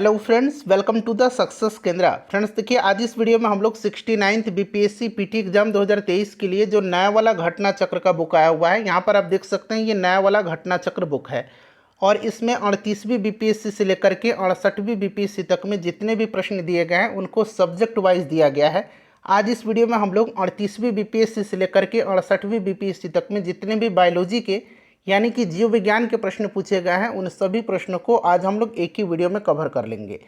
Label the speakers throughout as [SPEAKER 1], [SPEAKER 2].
[SPEAKER 1] Hello friends, welcome to the success Kendra. Friends देखिए, आज इस वीडियो में हम लोग 69th बीपीएससी पीटी एग्जाम 2023 के लिए जो नया वाला घटना चक्र का बुक आया हुआ है, यहाँ पर आप देख सकते हैं ये नया वाला घटना चक्र बुक है और इसमें 38वीं बीपीएससी से लेकर के 68वीं बीपीएससी तक में जितने भी प्रश्न दिए गए हैं उनको सब्जेक्ट वाइज दिया गया है। आज इस वीडियो में हम लोग 38वीं बीपीएससी से लेकर के 68वीं बीपीएससी तक में जितने भी बायोलॉजी के यानी कि जीव विज्ञान के प्रश्न पूछे गए हैं उन सभी प्रश्नों को आज हम लोग एक ही वीडियो में कवर कर लेंगे।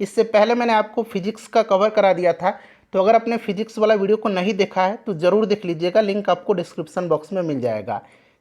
[SPEAKER 1] इससे पहले मैंने आपको फिजिक्स का कवर करा दिया था, तो अगर आपने फिजिक्स वाला वीडियो को नहीं देखा है तो ज़रूर देख लीजिएगा, लिंक आपको डिस्क्रिप्शन बॉक्स में मिल जाएगा।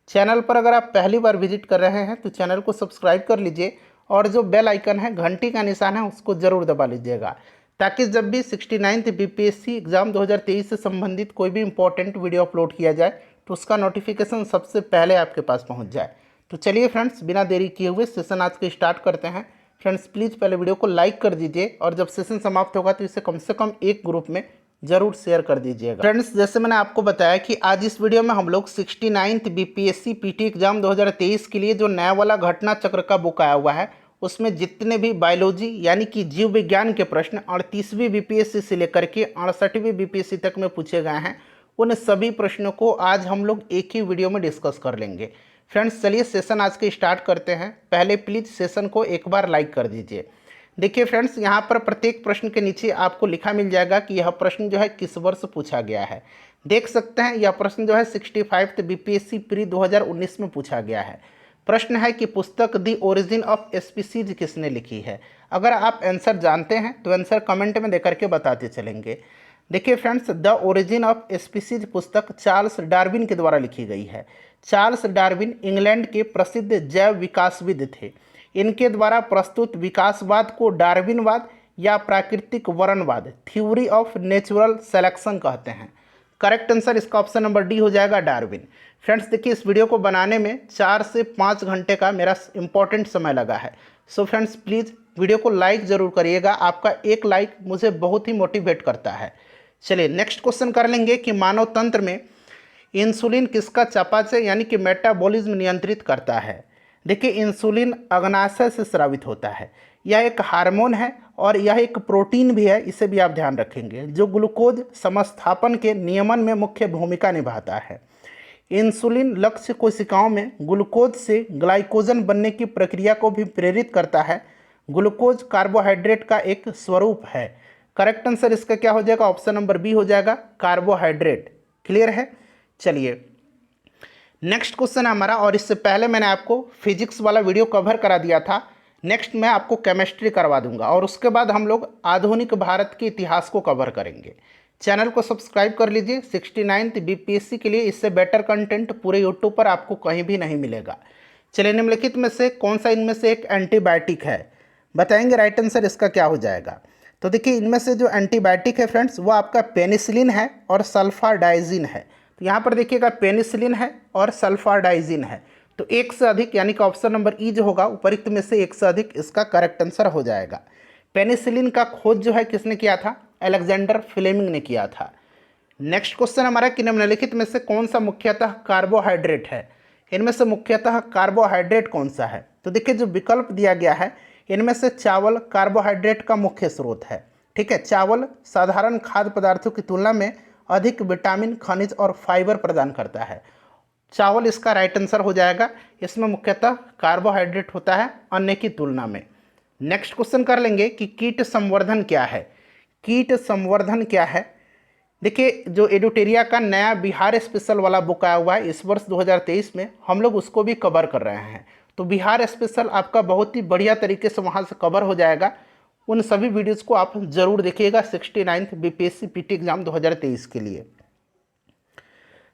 [SPEAKER 1] चैनल पर अगर आप पहली बार विजिट कर रहे हैं तो चैनल को सब्सक्राइब कर लीजिए और जो बेल आइकन है, घंटी का निशान है, उसको ज़रूर दबा लीजिएगा ताकि जब भी 69th बीपीएससी एग्ज़ाम 2023 से संबंधित कोई भी इंपॉर्टेंट वीडियो अपलोड किया जाए तो उसका नोटिफिकेशन सबसे पहले आपके पास पहुंच जाए। तो चलिए फ्रेंड्स, बिना देरी किए हुए सेशन आज के स्टार्ट करते हैं। फ्रेंड्स प्लीज़ पहले वीडियो को लाइक कर दीजिए और जब सेशन समाप्त होगा तो इसे कम से कम एक ग्रुप में ज़रूर शेयर कर दीजिएगा। फ्रेंड्स जैसे मैंने आपको बताया कि आज इस वीडियो में हम लोग 69th बीपीएससी पीटी एग्जाम 2023 के लिए जो नया वाला घटना चक्र का बुक आया हुआ है उसमें जितने भी बायोलॉजी यानी कि जीव विज्ञान के प्रश्न 38वीं बीपीएससी से लेकर के 68वीं बीपीएससी तक में पूछे गए हैं उन सभी प्रश्नों को आज हम लोग एक ही वीडियो में डिस्कस कर लेंगे। फ्रेंड्स चलिए सेशन आज के स्टार्ट करते हैं। पहले प्लीज़ सेशन को एक बार लाइक कर दीजिए। देखिए फ्रेंड्स, यहाँ पर प्रत्येक प्रश्न के नीचे आपको लिखा मिल जाएगा कि यह प्रश्न जो है किस वर्ष पूछा गया है। देख सकते हैं यह प्रश्न जो है 65th बीपीएससी प्री 2019 में पूछा गया है। प्रश्न है कि पुस्तक द ओरिजिन ऑफ स्पीसीज किसने लिखी है। अगर आप आंसर जानते हैं तो आंसर कमेंट में देकर के बताते चलेंगे। देखिए friends, the origin of species पुस्तक चार्ल्स डार्विन के द्वारा लिखी गई है। चार्ल्स डार्विन इंग्लैंड के प्रसिद्ध जैव विकासविद थे। इनके द्वारा प्रस्तुत विकासवाद को डार्विनवाद या प्राकृतिक वर्णवाद थ्योरी ऑफ नेचुरल सेलेक्शन कहते हैं। करेक्ट आंसर इसका ऑप्शन नंबर डी हो जाएगा, डार्विन। फ्रेंड्स देखिए, इस वीडियो को बनाने में 4 से 5 घंटे का मेरा इंपॉर्टेंट समय लगा है। सो फ्रेंड्स प्लीज़ वीडियो को लाइक ज़रूर करिएगा, आपका एक लाइक मुझे बहुत ही मोटिवेट करता है। चलिए नेक्स्ट क्वेश्चन कर लेंगे कि मानव तंत्र में इंसुलिन किसका चयापचय यानी कि मेटाबॉलिज्म नियंत्रित करता है। देखिए, इंसुलिन अग्नाशय से स्रावित होता है। यह एक हार्मोन है और यह एक प्रोटीन भी है, इसे भी आप ध्यान रखेंगे, जो ग्लूकोज समस्थापन के नियमन में मुख्य भूमिका निभाता है। इंसुलिन लक्ष्य कोशिकाओं में ग्लूकोज से ग्लाइकोजन बनने की प्रक्रिया को भी प्रेरित करता है। ग्लूकोज कार्बोहाइड्रेट का एक स्वरूप है। करेक्ट आंसर इसका क्या हो जाएगा, ऑप्शन नंबर बी हो जाएगा, कार्बोहाइड्रेट। क्लियर है। चलिए नेक्स्ट क्वेश्चन है हमारा, और इससे पहले मैंने आपको फिजिक्स वाला वीडियो कवर करा दिया था। नेक्स्ट मैं आपको केमिस्ट्री करवा दूंगा और उसके बाद हम लोग आधुनिक भारत के इतिहास को कवर करेंगे। चैनल को सब्सक्राइब कर लीजिए। 69th बीपीएससी के लिए इससे बेटर कंटेंट पूरे यूट्यूब पर आपको कहीं भी नहीं मिलेगा। चलिए, निम्नलिखित में से कौन सा इनमें से एक एंटीबायोटिक है, बताएंगे राइट आंसर इसका क्या हो जाएगा। तो देखिए, इनमें से जो एंटीबायोटिक है फ्रेंड्स वो आपका पेनिसिलिन है और सल्फाडाइजिन है। तो यहाँ पर देखिएगा पेनिसिलिन है और सल्फाडाइजिन है, तो एक से अधिक यानी कि ऑप्शन नंबर ई जो होगा उपरोक्त में से एक से अधिक इसका करेक्ट आंसर हो जाएगा। पेनिसिलिन का खोज जो है किसने किया था, अलेक्जेंडर फ्लेमिंग ने किया था। नेक्स्ट क्वेश्चन हमारा कि निम्नलिखित में से कौन सा मुख्यतः कार्बोहाइड्रेट है। इनमें से मुख्यतः कार्बोहाइड्रेट कौन सा है। तो देखिए, जो विकल्प दिया गया है इनमें से चावल कार्बोहाइड्रेट का मुख्य स्रोत है। ठीक है, चावल साधारण खाद्य पदार्थों की तुलना में अधिक विटामिन, खनिज और फाइबर प्रदान करता है। चावल इसका राइट आंसर हो जाएगा। इसमें मुख्यतः कार्बोहाइड्रेट होता है अन्य की तुलना में। नेक्स्ट क्वेश्चन कर लेंगे कि कीट संवर्धन क्या है। कीट संवर्धन क्या है। देखिए, जो एडुटेरिया का नया बिहार स्पेशल वाला बुक आया हुआ है इस वर्ष 2023 में, हम लोग उसको भी कवर कर रहे हैं। तो बिहार स्पेशल आपका बहुत ही बढ़िया तरीके से वहाँ से कवर हो जाएगा। उन सभी वीडियोज़ को आप ज़रूर देखिएगा 69th बीपीएससी पीटी एग्जाम 2023 के लिए।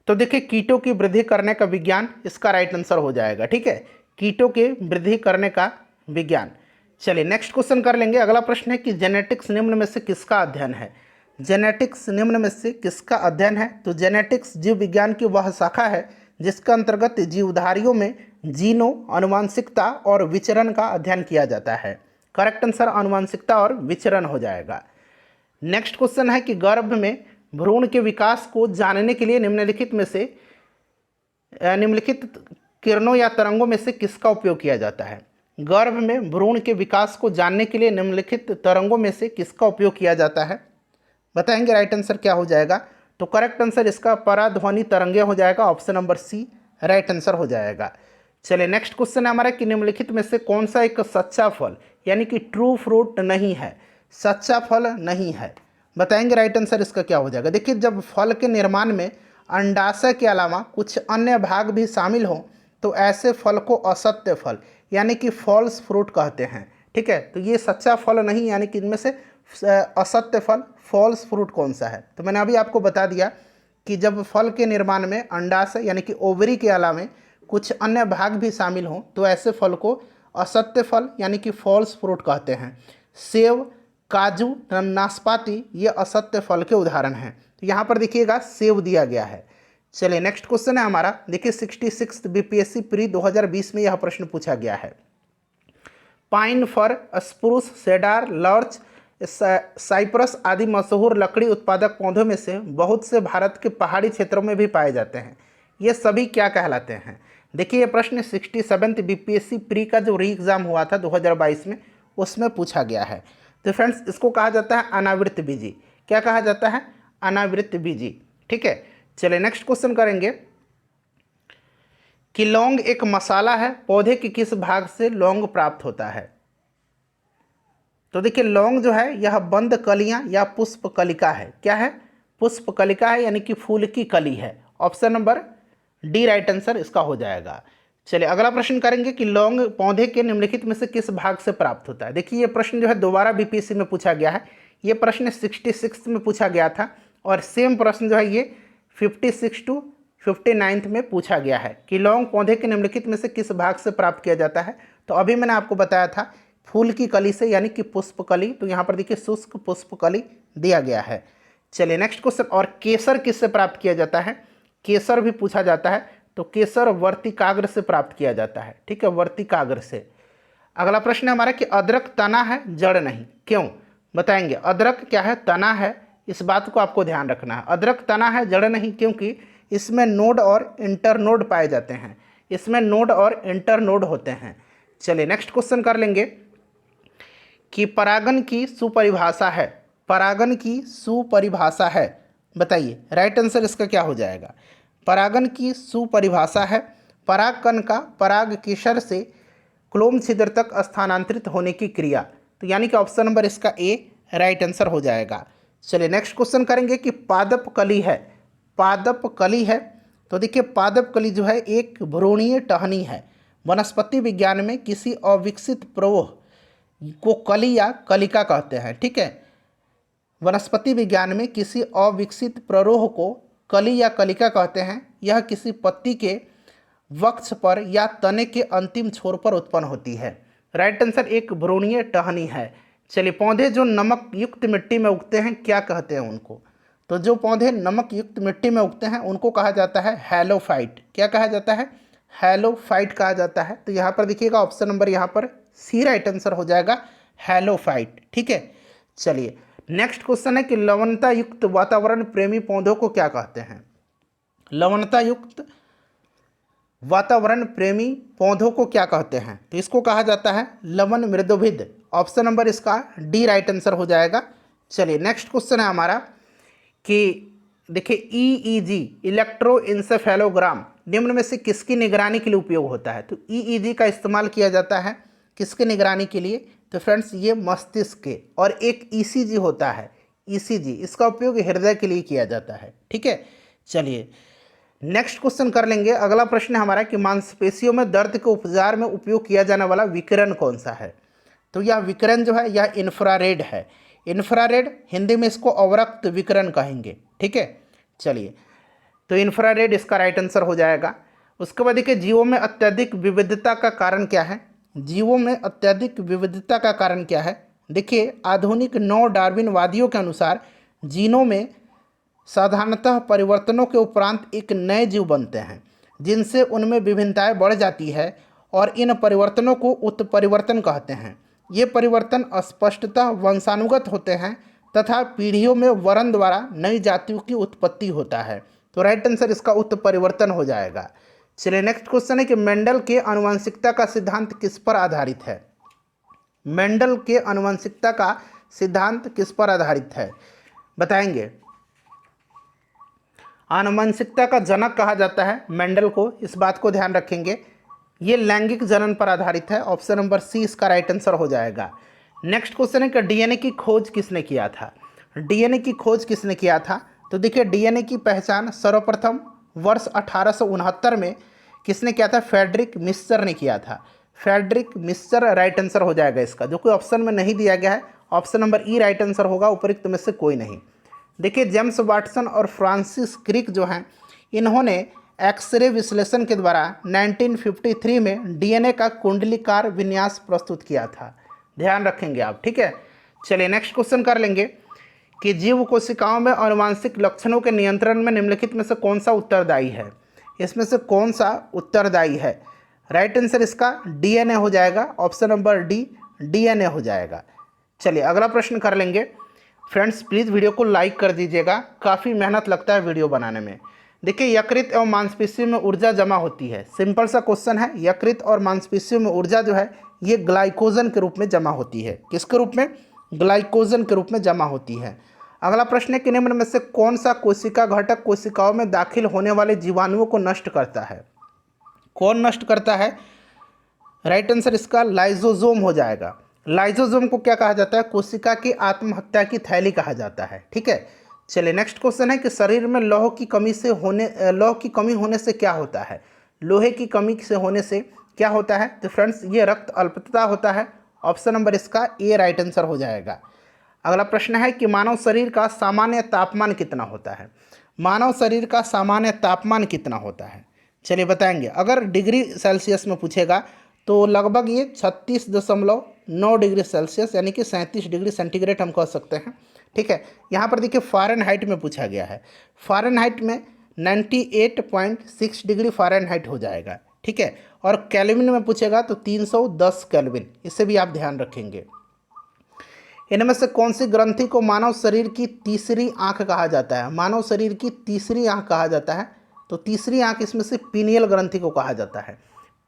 [SPEAKER 1] तो देखिए, कीटों की वृद्धि करने का विज्ञान इसका राइट आंसर हो जाएगा। ठीक है, कीटों के वृद्धि करने का विज्ञान। चलिए नेक्स्ट क्वेश्चन कर लेंगे। अगला प्रश्न है कि जेनेटिक्स निम्न में से किसका अध्ययन है। जेनेटिक्स निम्न में से किसका अध्ययन है। तो जेनेटिक्स जीव विज्ञान की वह शाखा है जिसके अंतर्गत जीवधारियों में जीनों, अनुवांशिकता और विचरण का अध्ययन किया जाता है। करेक्ट आंसर अनुवांशिकता और विचरण हो जाएगा। नेक्स्ट क्वेश्चन है कि गर्भ में भ्रूण के विकास को जानने के लिए निम्नलिखित किरणों या तरंगों में से किसका उपयोग किया जाता है। गर्भ में भ्रूण के विकास को जानने के लिए निम्नलिखित तरंगों में से किसका उपयोग किया जाता है? बताएंगे राइट आंसर क्या हो जाएगा। तो करेक्ट आंसर इसका पराध्वनि तरंगे हो जाएगा, option number C right answer हो जाएगा। चलिए नेक्स्ट क्वेश्चन है हमारा कि निम्नलिखित में से कौन सा एक सच्चा फल यानी कि ट्रू फ्रूट नहीं है, सच्चा फल नहीं है। बताएंगे राइट आंसर इसका क्या हो जाएगा। देखिए जब फल के निर्माण में अंडाशय के अलावा कुछ अन्य भाग भी शामिल हों तो ऐसे फल को असत्य फल यानी कि फॉल्स फ्रूट कहते हैं। ठीक है, तो ये सच्चा फल नहीं यानी कि इनमें से असत्य फल फॉल्स फ्रूट कौन सा है। तो मैंने अभी आपको बता दिया कि जब फल के निर्माण में अंडाशय यानी कि ओवरी के अलावा कुछ अन्य भाग भी शामिल हों तो ऐसे फल को असत्य फल यानी कि फॉल्स फ्रूट कहते हैं। सेब, काजू, नाशपाती ये असत्य फल के उदाहरण हैं। तो यहाँ पर देखिएगा सेब दिया गया है। चलिए नेक्स्ट क्वेश्चन है हमारा, देखिए 66 बीपीएससी प्री 2020 में यह प्रश्न पूछा गया है। पाइन, फर, स्प्रूस, सेडार, लॉर्च, साइप्रस आदि मशहूर लकड़ी उत्पादक पौधों में से बहुत से भारत के पहाड़ी क्षेत्रों में भी पाए जाते हैं। ये सभी क्या कहलाते हैं? देखिए ये प्रश्न 67 बीपीएससी प्री का जो री एग्ज़ाम हुआ था 2022 में उसमें पूछा गया है। तो फ्रेंड्स इसको कहा जाता है अनावृत बीजी। क्या कहा जाता है? अनावृत बीजी। ठीक है, चलिए नेक्स्ट क्वेश्चन करेंगे कि लौंग एक मसाला है, पौधे के किस भाग से लौंग प्राप्त होता है? तो देखिए लौंग जो है यह बंद कलियां या पुष्प कलिका है। क्या है? पुष्प कलिका है यानी कि फूल की कली है। Option number D right answer इसका हो जाएगा। चलिए अगला प्रश्न करेंगे कि लौंग पौधे के निम्नलिखित में से किस भाग से प्राप्त होता है। देखिए ये प्रश्न जो है दोबारा बीपीएससी में पूछा गया है। ये प्रश्न 66 में पूछा गया था और सेम प्रश्न जो है ये 56 टू 59 में पूछा गया है कि लौंग पौधे के निम्नलिखित में से किस भाग से प्राप्त किया जाता है। तो अभी मैंने आपको बताया था फूल की कली से यानी कि पुष्पकली। तो यहाँ पर देखिए शुष्क पुष्पकली दिया गया है। चलिए नेक्स्ट क्वेश्चन, और केसर किससे प्राप्त किया जाता है? केसर भी पूछा जाता है। तो केसर वर्तिकाग्र से प्राप्त किया जाता है। ठीक है, वर्तिकाग्र से। अगला प्रश्न है हमारा कि अदरक तना है जड़ नहीं, क्यों? बताएंगे। अदरक क्या है? तना है, इस बात को आपको ध्यान रखना है। अदरक तना है जड़ नहीं क्योंकि इसमें नोड और इंटरनोड पाए जाते हैं। इसमें नोड और इंटरनोड होते हैं। चलिए नेक्स्ट क्वेश्चन कर लेंगे कि परागन की सुपरिभाषा है। परागन की सुपरिभाषा है, बताइए राइट आंसर इसका क्या हो जाएगा। परागन की सुपरिभाषा है परागकण का पराग केसर से क्लोम छिद्र तक स्थानांतरित होने की क्रिया। तो यानी कि ऑप्शन नंबर इसका ए राइट आंसर हो जाएगा। चलिए नेक्स्ट क्वेश्चन करेंगे कि पादप कली है। पादप कली है, तो देखिए पादप कली जो है एक भ्रूणीय टहनी है। वनस्पति विज्ञान में किसी अविकसित प्रवाह को कली या कलिका कहते हैं। ठीक है, वनस्पति विज्ञान में किसी अविकसित प्ररोह को कली या कलिका कहते हैं। यह किसी पत्ती के वक्ष पर या तने के अंतिम छोर पर उत्पन्न होती है। राइट आंसर एक भ्रूणीय टहनी है। चलिए पौधे जो नमक युक्त मिट्टी में उगते हैं क्या कहते हैं उनको? तो जो पौधे नमक युक्त मिट्टी में उगते हैं उनको कहा जाता है हैलोफाइट। क्या कहा जाता है? हैलोफाइट कहा जाता है। तो यहाँ पर देखिएगा ऑप्शन नंबर यहाँ पर सी राइट आंसर हो जाएगा, हैलोफाइट। ठीक है, चलिए नेक्स्ट क्वेश्चन है कि लवणता युक्त वातावरण प्रेमी पौधों को क्या कहते हैं? लवणता युक्त वातावरण प्रेमी पौधों को क्या कहते हैं? तो इसको कहा जाता है लवण मृदुभिद। ऑप्शन नंबर इसका डी राइट आंसर हो जाएगा। चलिए नेक्स्ट क्वेश्चन है हमारा कि देखिए ईईजी इलेक्ट्रोइंसेफेलोग्राम निम्न में से किसकी निगरानी के लिए उपयोग होता है? तो ईईजी का इस्तेमाल किया जाता है किसकी निगरानी के लिए? तो फ्रेंड्स ये मस्तिष्क के, और एक ईसीजी होता है ईसीजी, इसका उपयोग हृदय के लिए किया जाता है। ठीक है, चलिए नेक्स्ट क्वेश्चन कर लेंगे। अगला प्रश्न है हमारा कि मांसपेशियों में दर्द के उपचार में उपयोग किया जाने वाला विकिरण कौन सा है? तो यह विकिरण जो है यह इंफ्रारेड है। इंफ्रारेड हिंदी में इसको अवरक्त विकिरण कहेंगे। ठीक है, चलिए तो इंफ्रारेड इसका राइट आंसर हो जाएगा। उसके बाद देखिए जीवों में अत्यधिक विविधता का कारण क्या है? जीवों में अत्यधिक विविधता का कारण क्या है? देखिए आधुनिक नौ डार्विनवादियों के अनुसार जीनों में साधारणतः परिवर्तनों के उपरांत एक नए जीव बनते हैं जिनसे उनमें विभिन्नताएं बढ़ जाती है और इन परिवर्तनों को उत्परिवर्तन कहते हैं। ये परिवर्तन स्पष्टतः वंशानुगत होते हैं तथा पीढ़ियों में वरण द्वारा नई जातियों की उत्पत्ति होता है। तो राइट आंसर इसका उत्परिवर्तन हो जाएगा। चलिए नेक्स्ट क्वेश्चन है कि मेंडल के आनुवंशिकता का सिद्धांत किस पर आधारित है। मेंडल के आनुवंशिकता का सिद्धांत किस पर आधारित है बताएंगे। आनुवंशिकता का जनक कहा जाता है मेंडल को, इस बात को ध्यान रखेंगे। ये लैंगिक जनन पर आधारित है। ऑप्शन नंबर सी इसका राइट आंसर हो जाएगा। नेक्स्ट क्वेश्चन है कि डीएनए की खोज किसने किया था। डीएनए की खोज किसने किया था, तो देखिए डीएनए की पहचान सर्वप्रथम वर्ष 1869 में किसने किया था, फ्रेडरिक मिस्चर ने किया था। फ्रेडरिक मिस्चर राइट आंसर हो जाएगा इसका, जो कि ऑप्शन में नहीं दिया गया है। ऑप्शन नंबर ई राइट आंसर होगा, उपरोक्त में से कोई नहीं। देखिए जेम्स वाटसन और फ्रांसिस क्रिक जो हैं, इन्होंने एक्सरे विश्लेषण के द्वारा 1953 में डीएनए का कुंडलीकार विन्यास प्रस्तुत किया था। ध्यान रखेंगे आप, ठीक है। चलिए नेक्स्ट क्वेश्चन कर लेंगे कि जीव कोशिकाओं में आनुवांशिक लक्षणों के नियंत्रण में निम्नलिखित में से कौन सा उत्तरदायी है। इसमें से कौन सा उत्तरदायी है। राइट आंसर इसका डीएनए हो जाएगा। ऑप्शन नंबर डी डीएनए हो जाएगा। चलिए अगला प्रश्न कर लेंगे। फ्रेंड्स प्लीज़ वीडियो को लाइक कर दीजिएगा, काफ़ी मेहनत लगता है वीडियो बनाने में। देखिए यकृत एवं मांसपेशियों में ऊर्जा जमा होती है। सिंपल सा क्वेश्चन है। यकृत और मांसपेशियों में ऊर्जा जो है ये ग्लाइकोजन के रूप में जमा होती है। किसके रूप में, ग्लाइकोजन के रूप में जमा होती है। अगला प्रश्न है कि निम्न में से कौन सा कोशिका घटक कोशिकाओं में दाखिल होने वाले जीवाणुओं को नष्ट करता है। कौन नष्ट करता है। राइट आंसर इसका लाइजोजोम हो जाएगा। लाइजोजोम को क्या कहा जाता है, कोशिका की आत्महत्या की थैली कहा जाता है, ठीक है। चलिए नेक्स्ट क्वेश्चन है कि शरीर में लौह की कमी होने से क्या होता है। लोहे की कमी से होने से क्या होता है, तो फ्रेंड्स ये रक्त अल्पता होता है। ऑप्शन नंबर इसका ए राइट आंसर हो जाएगा। अगला प्रश्न है कि मानव शरीर का सामान्य तापमान कितना होता है। मानव शरीर का सामान्य तापमान कितना होता है, चलिए बताएंगे। अगर डिग्री सेल्सियस में पूछेगा तो लगभग ये 36.9 डिग्री सेल्सियस यानी कि 37 डिग्री सेंटीग्रेड हम कह सकते हैं, ठीक है। यहाँ पर देखिए फ़ारेनहाइट में पूछा गया है। फ़ारेनहाइट में 98.6 डिग्री फ़ारेनहाइट हो जाएगा, ठीक है। और केल्विन में पूछेगा तो 310 केल्विन, इसे भी आप ध्यान रखेंगे। इनमें से कौन सी ग्रंथि को मानव शरीर की तीसरी आँख कहा जाता है। मानव शरीर की तीसरी आँख कहा जाता है, तो तीसरी आँख इसमें से पीनियल ग्रंथि को कहा जाता है।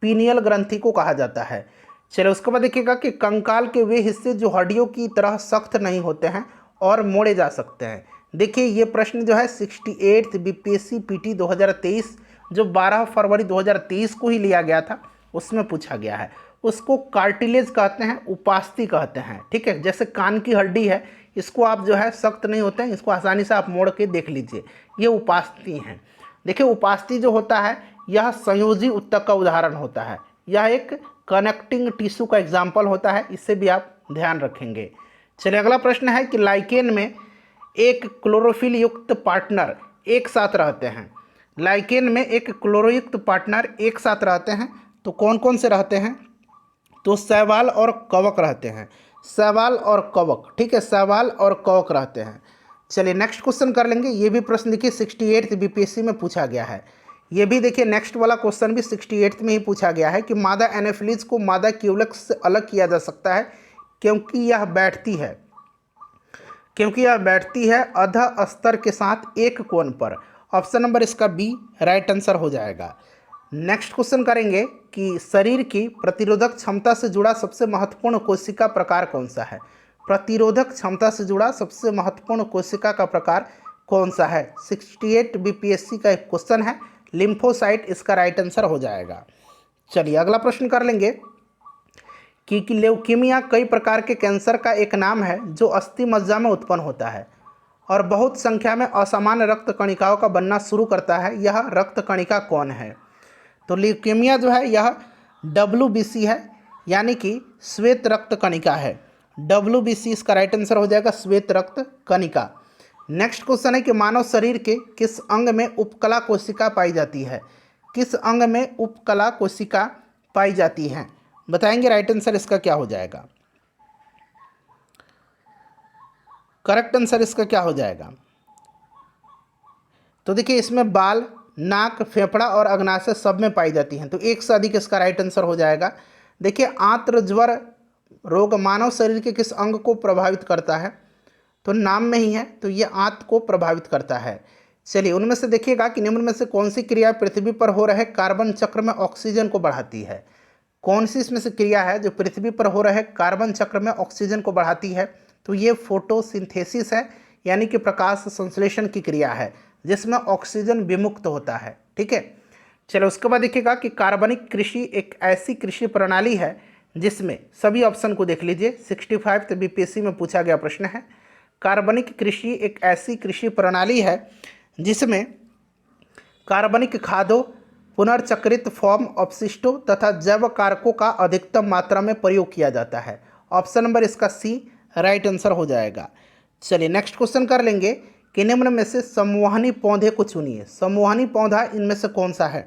[SPEAKER 1] पीनियल ग्रंथि को कहा जाता है। चलिए उसके बाद देखिएगा कि कंकाल के वे हिस्से जो हड्डियों की तरह सख्त नहीं होते हैं और मोड़े जा सकते हैं। देखिए ये प्रश्न जो है 68th बीपीएससी पीटी 2023 जो 12 फरवरी 2023 को ही लिया गया था उसमें पूछा गया है। उसको कार्टिलेज कहते हैं, उपास्थि कहते हैं, ठीक है। जैसे कान की हड्डी है, इसको आप जो है सख्त नहीं होते हैं, इसको आसानी से आप मोड़ के देख लीजिए, ये उपास्थि हैं। देखिए उपास्थि जो होता है यह संयोजी ऊतक का उदाहरण होता है। यह एक कनेक्टिंग टिश्यू का एग्जाम्पल होता है, इससे भी आप ध्यान रखेंगे। चलिए अगला प्रश्न है कि लाइकेन में एक क्लोरोफिल युक्त पार्टनर एक साथ रहते हैं। लाइकेन में एक क्लोरोयुक्त पार्टनर एक साथ रहते हैं, तो कौन कौन से रहते हैं, तो शैवाल और कवक रहते हैं। शैवाल और कवक, ठीक है, शैवाल और कवक रहते हैं। चलिए नेक्स्ट क्वेश्चन कर लेंगे। ये भी प्रश्न देखिए 68th बीपीएससी में पूछा गया है। ये भी देखिए नेक्स्ट वाला क्वेश्चन भी 68th में ही पूछा गया है कि मादा एनाफिलीज को मादा क्यूलेक्स से अलग किया जा सकता है क्योंकि यह बैठती है अध अस्तर के साथ एक कोण पर। ऑप्शन नंबर इसका बी राइट आंसर हो जाएगा। नेक्स्ट क्वेश्चन करेंगे कि शरीर की प्रतिरोधक क्षमता से जुड़ा सबसे महत्वपूर्ण कोशिका प्रकार कौन सा है। प्रतिरोधक क्षमता से जुड़ा सबसे महत्वपूर्ण कोशिका का प्रकार कौन सा है। 68 बीपीएससी का एक क्वेश्चन है, लिम्फोसाइट इसका राइट आंसर हो जाएगा। चलिए अगला प्रश्न कर लेंगे कि ल्यूकीमिया कई प्रकार के कैंसर का एक नाम है जो अस्थि मज्जा में उत्पन्न होता है और बहुत संख्या में असामान्य रक्त कणिकाओं का बनना शुरू करता है। यह रक्त कणिका कौन है, तो ल्यूकीमिया जो है यह WBC है, यानी कि श्वेत रक्त कणिका है। WBC इसका राइट आंसर हो जाएगा, श्वेत रक्त कणिका। नेक्स्ट क्वेश्चन है कि मानव शरीर के किस अंग में उपकला कोशिका पाई जाती है। किस अंग में उपकला कोशिका पाई जाती है बताएंगे। राइट आंसर इसका क्या हो जाएगा, करेक्ट आंसर इसका क्या हो जाएगा, तो देखिए इसमें बाल, नाक, फेफड़ा और अग्नाशय सब में पाई जाती हैं, तो एक से अधिक इसका राइट आंसर हो जाएगा। देखिए आंत्रज्वर रोग मानव शरीर के किस अंग को प्रभावित करता है, तो नाम में ही है, तो ये आंत को प्रभावित करता है। चलिए उनमें से देखिएगा कि निम्न में से कौन सी क्रिया पृथ्वी पर हो रहे कार्बन चक्र में ऑक्सीजन को बढ़ाती है। कौन सी इसमें से क्रिया है जो पृथ्वी पर हो रहे कार्बन चक्र में ऑक्सीजन को बढ़ाती है? तो ये फोटोसिंथेसिस है, यानी कि प्रकाश संश्लेषण की क्रिया है जिसमें ऑक्सीजन विमुक्त होता है। ठीक है, चलो उसके बाद देखिएगा कि कार्बनिक कृषि एक ऐसी कृषि प्रणाली है जिसमें, सभी ऑप्शन को देख लीजिए, 65 बीपीएससी में पूछा गया प्रश्न है। कार्बनिक कृषि एक ऐसी कृषि प्रणाली है जिसमें कार्बनिक खादों, पुनर्चक्रित फॉर्म, अपशिष्टों तथा जैव कारकों का अधिकतम मात्रा में प्रयोग किया जाता है। ऑप्शन नंबर इसका सी राइट आंसर हो जाएगा। चलिए नेक्स्ट क्वेश्चन कर लेंगे कि निम्न में से संवहनी पौधे को चुनिए। संवहनी पौधा इनमें से कौन सा है?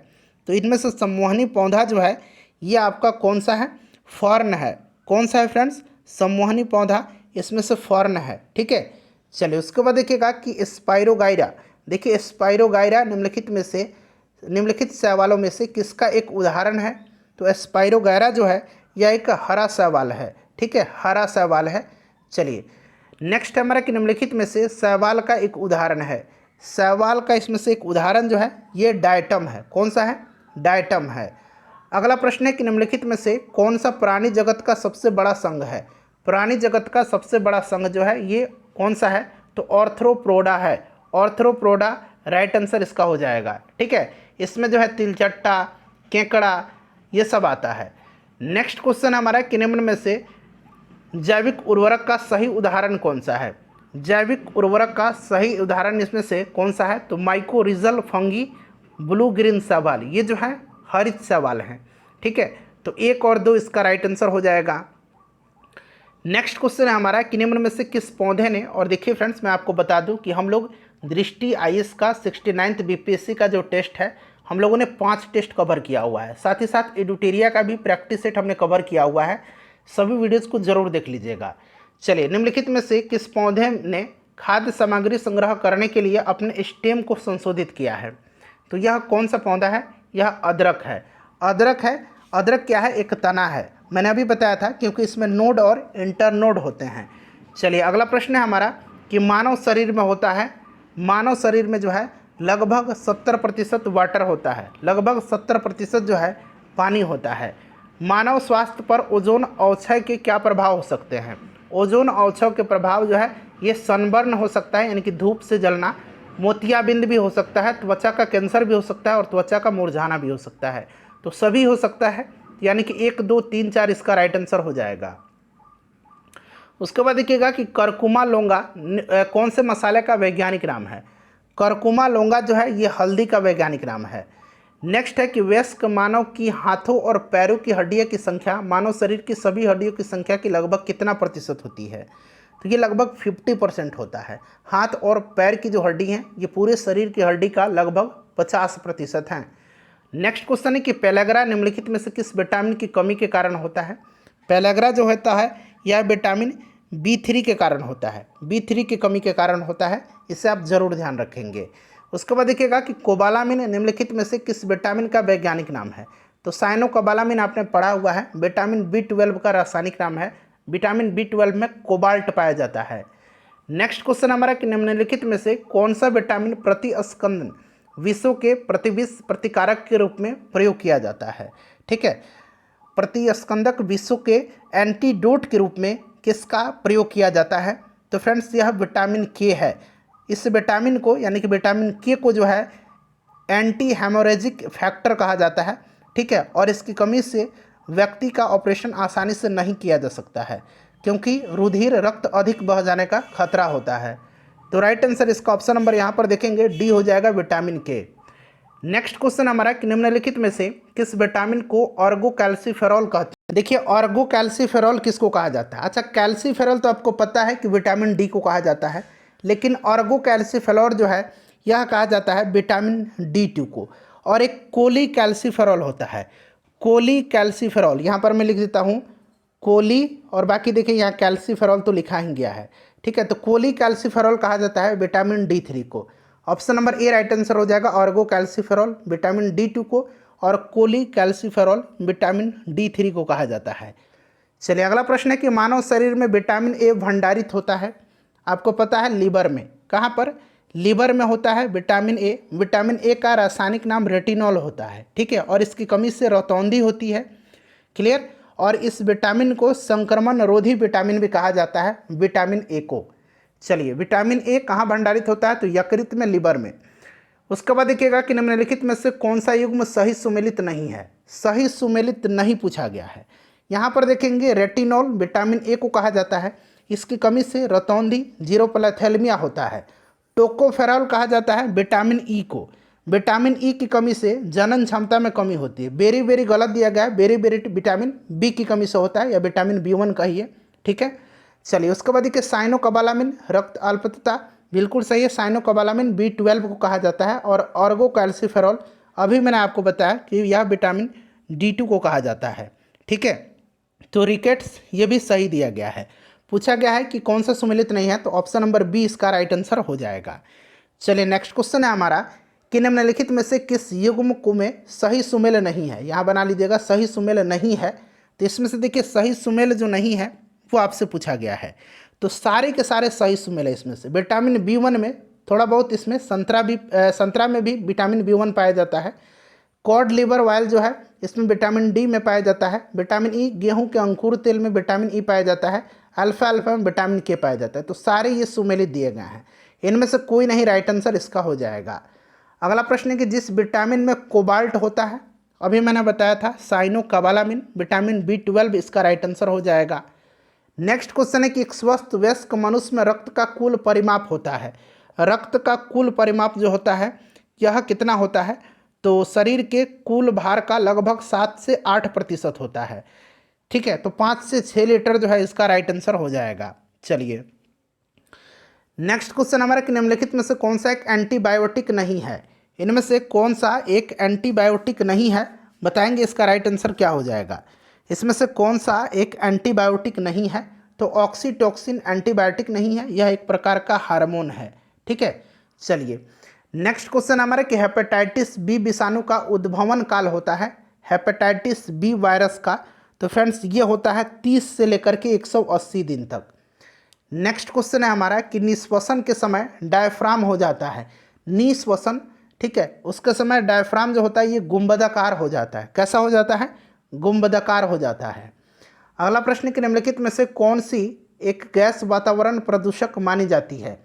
[SPEAKER 1] तो इनमें से संवहनी पौधा जो है ये आपका कौन सा है? फर्न है। कौन सा है फ्रेंड्स? संवहनी पौधा इसमें से फर्न है। ठीक है, चलिए उसके बाद देखिएगा कि स्पाइरोगाइरा। देखिए स्पाइरोगाइरा निम्नलिखित शैवालों में से किसका एक उदाहरण है? तो स्पाइरोगाइरा जो है यह एक हरा शैवाल है। ठीक है, हरा शैवाल है। चलिए नेक्स्ट हमारा कि निम्नलिखित में से शैवाल का एक उदाहरण है। शैवाल का इसमें से एक उदाहरण जो है ये डायटम है। कौन सा है? डायटम है। अगला प्रश्न है कि निम्नलिखित में से कौन सा प्राणी जगत का सबसे बड़ा संघ है? प्राणी जगत का सबसे बड़ा संघ जो है ये कौन सा है? तो ऑर्थ्रोपोडा है। ऑर्थ्रोपोडा राइट आंसर इसका हो जाएगा। ठीक है, इसमें जो है तिलचट्टा, केकड़ा ये सब आता है। नेक्स्ट क्वेश्चन हमारा कि निम्न में से जैविक उर्वरक का सही उदाहरण कौन सा है? जैविक उर्वरक का सही उदाहरण इसमें से कौन सा है? तो माइकोरिजल फंगी, ब्लू ग्रीन शैवाल, ये जो है हरित शैवाल हैं। ठीक है, तो 1 और 2 इसका राइट आंसर हो जाएगा। नेक्स्ट क्वेश्चन है हमारा कि निम्न में से किस पौधे ने, और देखिए फ्रेंड्स मैं आपको बता दूं कि हम लोग दृष्टि आईएएस का 69th बीपीएससी का जो टेस्ट है हम लोगों ने 5 टेस्ट कवर किया हुआ है। साथ ही साथ एडुटेरिया का भी प्रैक्टिस सेट हमने कवर किया हुआ है। सभी वीडियोज़ को जरूर देख लीजिएगा। चलिए निम्नलिखित में से किस पौधे ने खाद्य सामग्री संग्रह करने के लिए अपने स्टेम को संशोधित किया है? तो यह कौन सा पौधा है? यह अदरक है। अदरक है। अदरक क्या है? एक तना है। मैंने अभी बताया था क्योंकि इसमें नोड और इंटरनोड होते हैं। चलिए अगला प्रश्न है हमारा कि मानव शरीर में होता है, मानव शरीर में जो है लगभग 70% वाटर होता है, लगभग 70% जो है पानी होता है। मानव स्वास्थ्य पर ओजोन अवक्षय के क्या प्रभाव हो सकते हैं? ओजोन अवक्षय के प्रभाव जो है ये सनबर्न हो सकता है, यानी कि धूप से जलना, मोतियाबिंद भी हो सकता है, त्वचा का कैंसर भी हो सकता है और त्वचा का मुरझाना भी हो सकता है। तो सभी हो सकता है, यानी कि 1, 2, 3, 4 इसका राइट आंसर हो जाएगा। उसके बाद देखिएगा कि करकुमा लौंगा कौन से मसाले का वैज्ञानिक नाम है? करकुमा लौंगा जो है ये हल्दी का वैज्ञानिक नाम है। नेक्स्ट है कि वयस्क मानव की हाथों और पैरों की हड्डियों की संख्या मानव शरीर की सभी हड्डियों की संख्या की लगभग कितना प्रतिशत होती है? तो ये लगभग 50% होता है। हाथ और पैर की जो हड्डी हैं ये पूरे शरीर की हड्डी का लगभग 50% हैं। नेक्स्ट क्वेश्चन है कि पेलेग्रा निम्नलिखित में से किस विटामिन की कमी के कारण होता है? पेलेग्रा जो होता है यह विटामिन B3 के कारण होता है, B3 की कमी के कारण होता है। इसे आप जरूर ध्यान रखेंगे। उसके बाद देखिएगा कि कोबालामिन निम्नलिखित में से किस विटामिन का वैज्ञानिक नाम है? तो साइनोकोबालामिन आपने पढ़ा हुआ है, विटामिन B12 का रासायनिक नाम है। विटामिन B12 में कोबाल्ट पाया जाता है। नेक्स्ट क्वेश्चन हमारा कि निम्नलिखित में से कौन सा विटामिन प्रतिस्कंदन विषों के प्रतिविष प्रतिकारक के रूप में प्रयोग किया जाता है? ठीक है, प्रतिस्कंदक विषों के एंटीडोट के रूप में किसका प्रयोग किया जाता है? तो फ्रेंड्स यह विटामिन के है। इस विटामिन को, यानी कि विटामिन के को जो है एंटी हेमोरेजिक फैक्टर कहा जाता है। ठीक है, और इसकी कमी से व्यक्ति का ऑपरेशन आसानी से नहीं किया जा सकता है क्योंकि रुधिर रक्त अधिक बह जाने का खतरा होता है। तो राइट आंसर इसका ऑप्शन नंबर यहाँ पर देखेंगे डी हो जाएगा, विटामिन के। नेक्स्ट क्वेश्चन हमारा कि निम्नलिखित में से किस विटामिन को ऑर्गोकैल्सिफेरॉल कहते हैं? देखिए ऑर्गोकैल्सिफेरॉल किसको कहा जाता है? अच्छा, कैल्सिफेरॉल तो आपको पता है कि विटामिन डी को कहा जाता है, लेकिन ऑर्गोकैल्सिफेरॉल जो है यह कहा जाता है विटामिन D2 को। और एक कोलीकैल्सिफेरॉल होता है, कोलीकैल्सिफेरॉल, यहाँ पर मैं लिख देता हूँ कोली, और बाकी देखिए यहाँ कैल्सिफेरॉल तो लिखा ही गया है। ठीक है, तो कोलीकैल्सिफेरॉल कहा जाता है विटामिन D3 को। Option number A right answer हो जाएगा, ऑर्गोकैल्सिफेरॉल विटामिन D2 को और कोलीकैल्सिफेरॉल विटामिन D3 को कहा जाता है। चलिए अगला प्रश्न है कि मानव शरीर में विटामिन ए भंडारित होता है, आपको पता है लीवर में। कहाँ पर? लीवर में होता है विटामिन ए। विटामिन ए का रासायनिक नाम रेटिनॉल होता है, ठीक है, और इसकी कमी से रतौंधी होती है। क्लियर। और इस विटामिन को संक्रमण रोधी विटामिन भी कहा जाता है, विटामिन ए को। चलिए, विटामिन ए कहाँ भंडारित होता है? तो यकृत में, लीवर में। उसके बाद देखिएगा कि निम्नलिखित में से कौन सा युग्म सही सुमेलित नहीं है? सही सुमेलित नहीं पूछा गया है। यहाँ पर देखेंगे रेटिनॉल विटामिन ए को कहा जाता है, इसकी कमी से रतौंधी, जीरोपैथेलमिया होता है। टोकोफेरॉल कहा जाता है विटामिन ई को। विटामिन ई की कमी से जनन क्षमता में कमी होती है। बेरी बेरी गलत दिया गया है, बेरी बेरी विटामिन बी की कमी से होता है, या विटामिन B1 कहिए, ठीक है। चलिए, उसके बाद देखिए साइनोकोबालामिन रक्त अल्पता, बिल्कुल सही है। साइनोकोबालामिन B12 को कहा जाता है। और ऑर्गोकैल्सिफेरॉल अभी मैंने आपको बताया कि यह विटामिन D2 को कहा जाता है, ठीक है। तो रिकेट्स ये भी सही दिया गया है। पूछा गया है कि कौन सा सुमेलित नहीं है, तो ऑप्शन नंबर बी इसका राइट आंसर हो जाएगा। चलिए, नेक्स्ट क्वेश्चन है हमारा कि निम्नलिखित में से किस युग्म को में सही सुमेल नहीं है? यहाँ बना लीजिएगा सही सुमेल नहीं है। तो इसमें से देखिए सही सुमेल जो नहीं है वो आपसे पूछा गया है। तो सारे के सारे सही सुमेल है इसमें से। विटामिन B1 में थोड़ा बहुत, इसमें संतरा में भी विटामिन B1 पाया जाता है। कॉड लिवर ऑयल जो है इसमें विटामिन डी में पाया जाता है। विटामिन ई गेहूं के अंकुर तेल में विटामिन ई पाया जाता है। अल्फा अल्फा में विटामिन के पाया जाता है। तो सारे ये सुमेलित दिए गए हैं, इनमें से कोई नहीं राइट आंसर इसका हो जाएगा। अगला प्रश्न है कि जिस विटामिन में कोबाल्ट होता है, अभी मैंने बताया था साइनोकोबालामिन, विटामिन B12 इसका राइट आंसर हो जाएगा। नेक्स्ट क्वेश्चन है कि एक स्वस्थ वयस्क मनुष्य में रक्त का कुल परिमाप होता है। रक्त का कुल परिमाप जो होता है यह कितना होता है? तो शरीर के कुल भार का लगभग 7 से 8% होता है, ठीक है। तो 5 से 6 लीटर जो है इसका राइट आंसर हो जाएगा। चलिए, नेक्स्ट क्वेश्चन हमारा कि निम्नलिखित में से कौन सा एक एंटीबायोटिक नहीं है? इनमें से कौन सा एक एंटीबायोटिक नहीं है, बताएंगे इसका राइट आंसर क्या हो जाएगा। इसमें से कौन सा एक एंटीबायोटिक नहीं है? तो ऑक्सीटोसिन एंटीबायोटिक नहीं है, यह एक प्रकार का हार्मोन है, ठीक है। चलिए, नेक्स्ट क्वेश्चन हमारा कि हेपेटाइटिस बी विषाणु का उद्भवन काल होता है, हेपेटाइटिस बी वायरस का। तो फ्रेंड्स ये होता है 30 से लेकर के 180 दिन तक। नेक्स्ट क्वेश्चन है हमारा कि निश्वसन के समय डायफ्राम हो जाता है। निश्वसन, ठीक है, उसके समय डायफ्राम जो होता है ये गुंबदाकार हो जाता है। कैसा हो जाता है? गुंबदाकार हो जाता है। अगला प्रश्न कि निम्नलिखित में से कौन सी एक गैस वातावरण प्रदूषक मानी जाती है?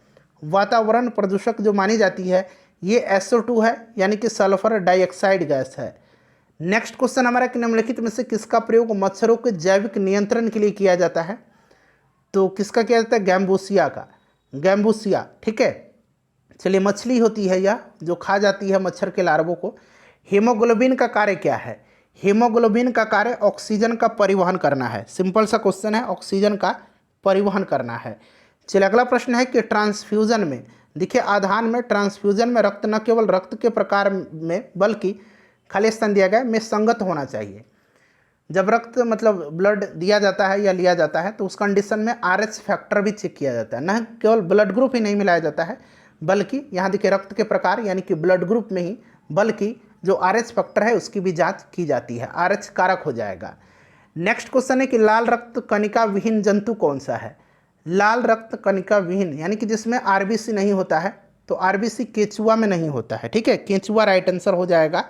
[SPEAKER 1] वातावरण प्रदूषक जो मानी जाती है ये SO2 है, यानी कि सल्फर डाइऑक्साइड गैस है। नेक्स्ट क्वेश्चन हमारा कि निम्नलिखित में से किसका प्रयोग मच्छरों के जैविक नियंत्रण के लिए किया जाता है? तो किसका किया जाता है? गैम्बूसिया का, गैम्बूसिया, ठीक है। चलिए, मछली होती है यह जो खा जाती है मच्छर के लार्वों को। हीमोग्लोबिन का कार्य क्या है? हीमोग्लोबिन का कार्य ऑक्सीजन का परिवहन करना है। सिंपल सा क्वेश्चन है, ऑक्सीजन का परिवहन करना है। चलिए, अगला प्रश्न है कि ट्रांसफ्यूजन में, देखिए आधान में, ट्रांसफ्यूजन में रक्त न केवल रक्त के प्रकार में बल्कि खाली स्थान दिया गया में संगत होना चाहिए। जब रक्त मतलब ब्लड दिया जाता है या लिया जाता है तो उस कंडीशन में RH फैक्टर भी चेक किया जाता है। न केवल ब्लड ग्रुप ही नहीं मिलाया जाता है, बल्कि यहाँ देखिए रक्त के प्रकार यानी कि ब्लड ग्रुप में ही, बल्कि जो RH फैक्टर है उसकी भी जांच की जाती है। RH कारक हो जाएगा। नेक्स्ट क्वेश्चन है कि लाल रक्त कणिका विहीन जंतु कौन सा है? लाल रक्त कणिका विहीन यानी कि जिसमें RBC नहीं होता है, तो RBC केंचुआ में नहीं होता है, ठीक है। केंचुआ राइट आंसर हो जाएगा।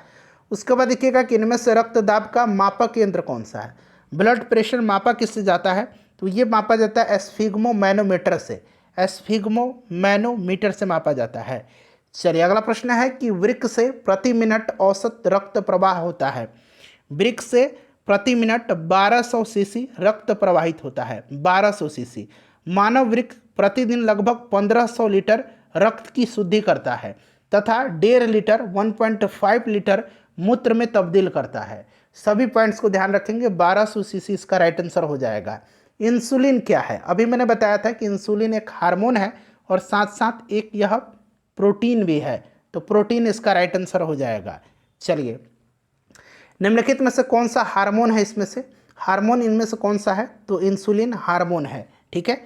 [SPEAKER 1] उसके बाद देखिएगा कि इनमें से रक्त दाब का मापक यंत्र कौन सा है? ब्लड प्रेशर मापा किससे जाता है? तो ये मापा जाता है एस्फिग्मो मैनोमीटर से। एस्फिग्मो मैनोमीटर से मापा जाता है। चलिए, अगला प्रश्न है कि वृक्क से प्रति मिनट औसत रक्त प्रवाह होता है। वृक्क से प्रति मिनट 1200 सीसी रक्त प्रवाहित होता है, 1200 सीसी। मानव वृक्क प्रतिदिन लगभग 1500 लीटर रक्त की शुद्धि करता है तथा 1.5 लीटर 1.5 लीटर मूत्र में तब्दील करता है। सभी पॉइंट्स को ध्यान रखेंगे। 1200 सीसी इसका राइट आंसर हो जाएगा। इंसुलिन क्या है? अभी मैंने बताया था कि इंसुलिन एक हार्मोन है और साथ साथ एक यह प्रोटीन भी है, तो प्रोटीन इसका राइट आंसर हो जाएगा। चलिए, निम्नलिखित में से कौन सा हार्मोन है? इसमें से हार्मोन इनमें से कौन सा है? तो इंसुलिन हार्मोन है, ठीक है।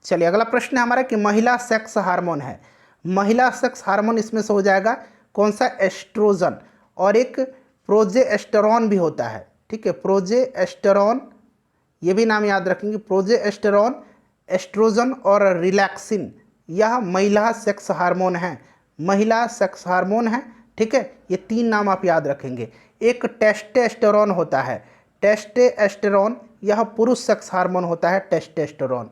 [SPEAKER 1] चलिए, अगला प्रश्न है हमारा कि महिला सेक्स हार्मोन है। महिला सेक्स हार्मोन इसमें से हो जाएगा कौन सा? एस्ट्रोजन। और एक प्रोजेस्टेरॉन भी होता है, ठीक है। प्रोजेस्टेरॉन, ये भी नाम याद रखेंगे। प्रोजेस्टेरॉन, एस्ट्रोजन और रिलैक्सिन, यह महिला सेक्स हार्मोन है, महिला सेक्स हार्मोन है। ठीक है, ये 3 नाम आप याद रखेंगे। एक टेस्टोस्टेरोन होता है, टेस्टोस्टेरोन, यह पुरुष सेक्स हार्मोन होता है टेस्टोस्टेरोन।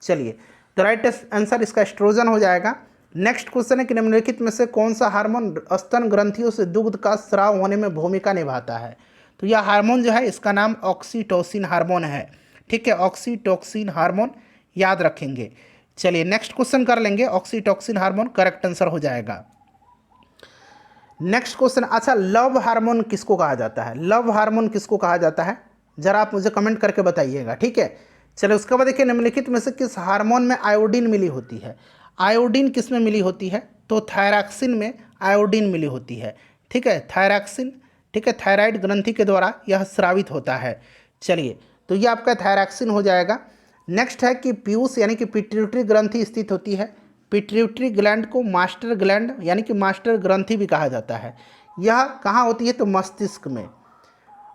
[SPEAKER 1] चलिए, तो राइट आंसर इसका एस्ट्रोजन हो जाएगा। नेक्स्ट क्वेश्चन है कि निम्नलिखित में से कौन सा हार्मोन स्तन ग्रंथियों से दुग्ध का स्राव होने में भूमिका निभाता है। तो यह हार्मोन जो है इसका नाम ऑक्सीटोसिन हार्मोन है। ठीक है, ऑक्सीटोसिन हार्मोन याद रखेंगे। चलिए नेक्स्ट क्वेश्चन कर लेंगे। ऑक्सीटोसिन हार्मोन करेक्ट आंसर हो जाएगा। नेक्स्ट क्वेश्चन, अच्छा लव हार्मोन किसको कहा जाता है, लव हार्मोन किसको कहा जाता है, जरा आप मुझे कमेंट करके बताइएगा। ठीक है, चलो उसके बाद देखिए निम्नलिखित में से किस हार्मोन में आयोडीन मिली होती है। आयोडीन किस में मिली होती है, तो थायरॉक्सिन में आयोडीन मिली होती है। ठीक है, थायरॉक्सिन, ठीक है, थायराइड ग्रंथि के द्वारा यह स्रावित होता है। चलिए, तो ये आपका थायरॉक्सिन हो जाएगा। नेक्स्ट है कि पीयूष यानी कि पिट्यूटरी ग्रंथि स्थित होती है। पिट्यूटरी ग्लैंड को मास्टर ग्लैंड यानी कि मास्टर ग्रंथि भी कहा जाता है। यह कहाँ होती है, तो मस्तिष्क में।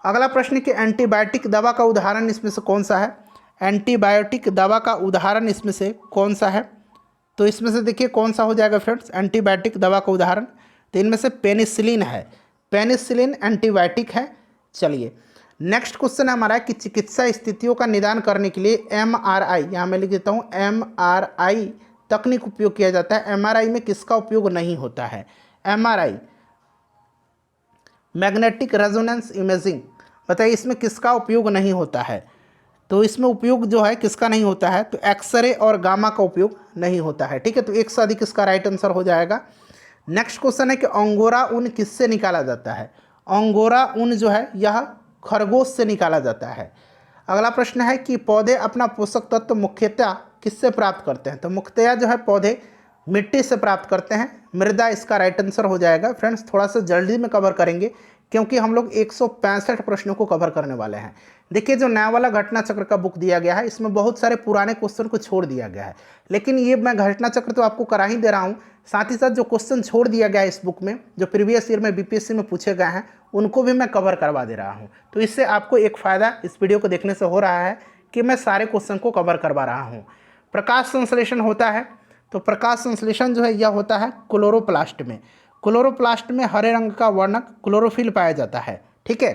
[SPEAKER 1] अगला प्रश्न कि एंटीबायोटिक दवा का उदाहरण इसमें से कौन सा है। एंटीबायोटिक दवा का उदाहरण इसमें से कौन सा है, तो इसमें से देखिए कौन सा हो जाएगा फ्रेंड्स एंटीबायोटिक दवा का उदाहरण। तो इनमें से पेनिसिलिन है, पेनिसिलिन एंटीबायोटिक है। चलिए नेक्स्ट क्वेश्चन हमारा कि चिकित्सा स्थितियों का निदान करने के लिए एमआरआई, यहाँ मैं लिख देता हूँ एमआरआई तकनीक उपयोग किया जाता है। एमआरआई में किसका उपयोग नहीं होता है, एमआरआई मैग्नेटिक रेजोनेंस इमेजिंग, बताइए इसमें किसका उपयोग नहीं होता है। तो इसमें उपयोग जो है किसका नहीं होता है, तो एक्सरे और गामा का उपयोग नहीं होता है। ठीक है, तो एक से अधिक इसका राइट आंसर हो जाएगा। नेक्स्ट क्वेश्चन है कि अंगोरा ऊन किससे निकाला जाता है। अंगोरा ऊन जो है यह खरगोश से निकाला जाता है। अगला प्रश्न है कि पौधे अपना पोषक तत्व मुख्यतः किससे प्राप्त करते हैं, तो मुख्यतः जो है पौधे मिट्टी से प्राप्त करते हैं। मृदा इसका राइट आंसर हो जाएगा। फ्रेंड्स थोड़ा सा जल्दी में कवर करेंगे क्योंकि हम लोग 165 प्रश्नों को कवर करने वाले हैं। देखिए जो नया वाला घटना चक्र का बुक दिया गया है इसमें बहुत सारे पुराने क्वेश्चन को छोड़ दिया गया है, लेकिन ये मैं घटना चक्र तो आपको करा ही दे रहा हूँ, साथ ही साथ जो क्वेश्चन छोड़ दिया गया है इस बुक में जो प्रीवियस ईयर में बीपीएससी में पूछे गए हैं उनको भी मैं कवर करवा दे रहा हूँ। तो इससे आपको एक फ़ायदा इस वीडियो को देखने से हो रहा है कि मैं सारे क्वेश्चन को कवर करवा रहा हूँ। प्रकाश संश्लेषण होता है, तो प्रकाश संश्लेषण जो है यह होता है क्लोरोप्लास्ट में। क्लोरोप्लास्ट में हरे रंग का वर्णक क्लोरोफिल पाया जाता है। ठीक है,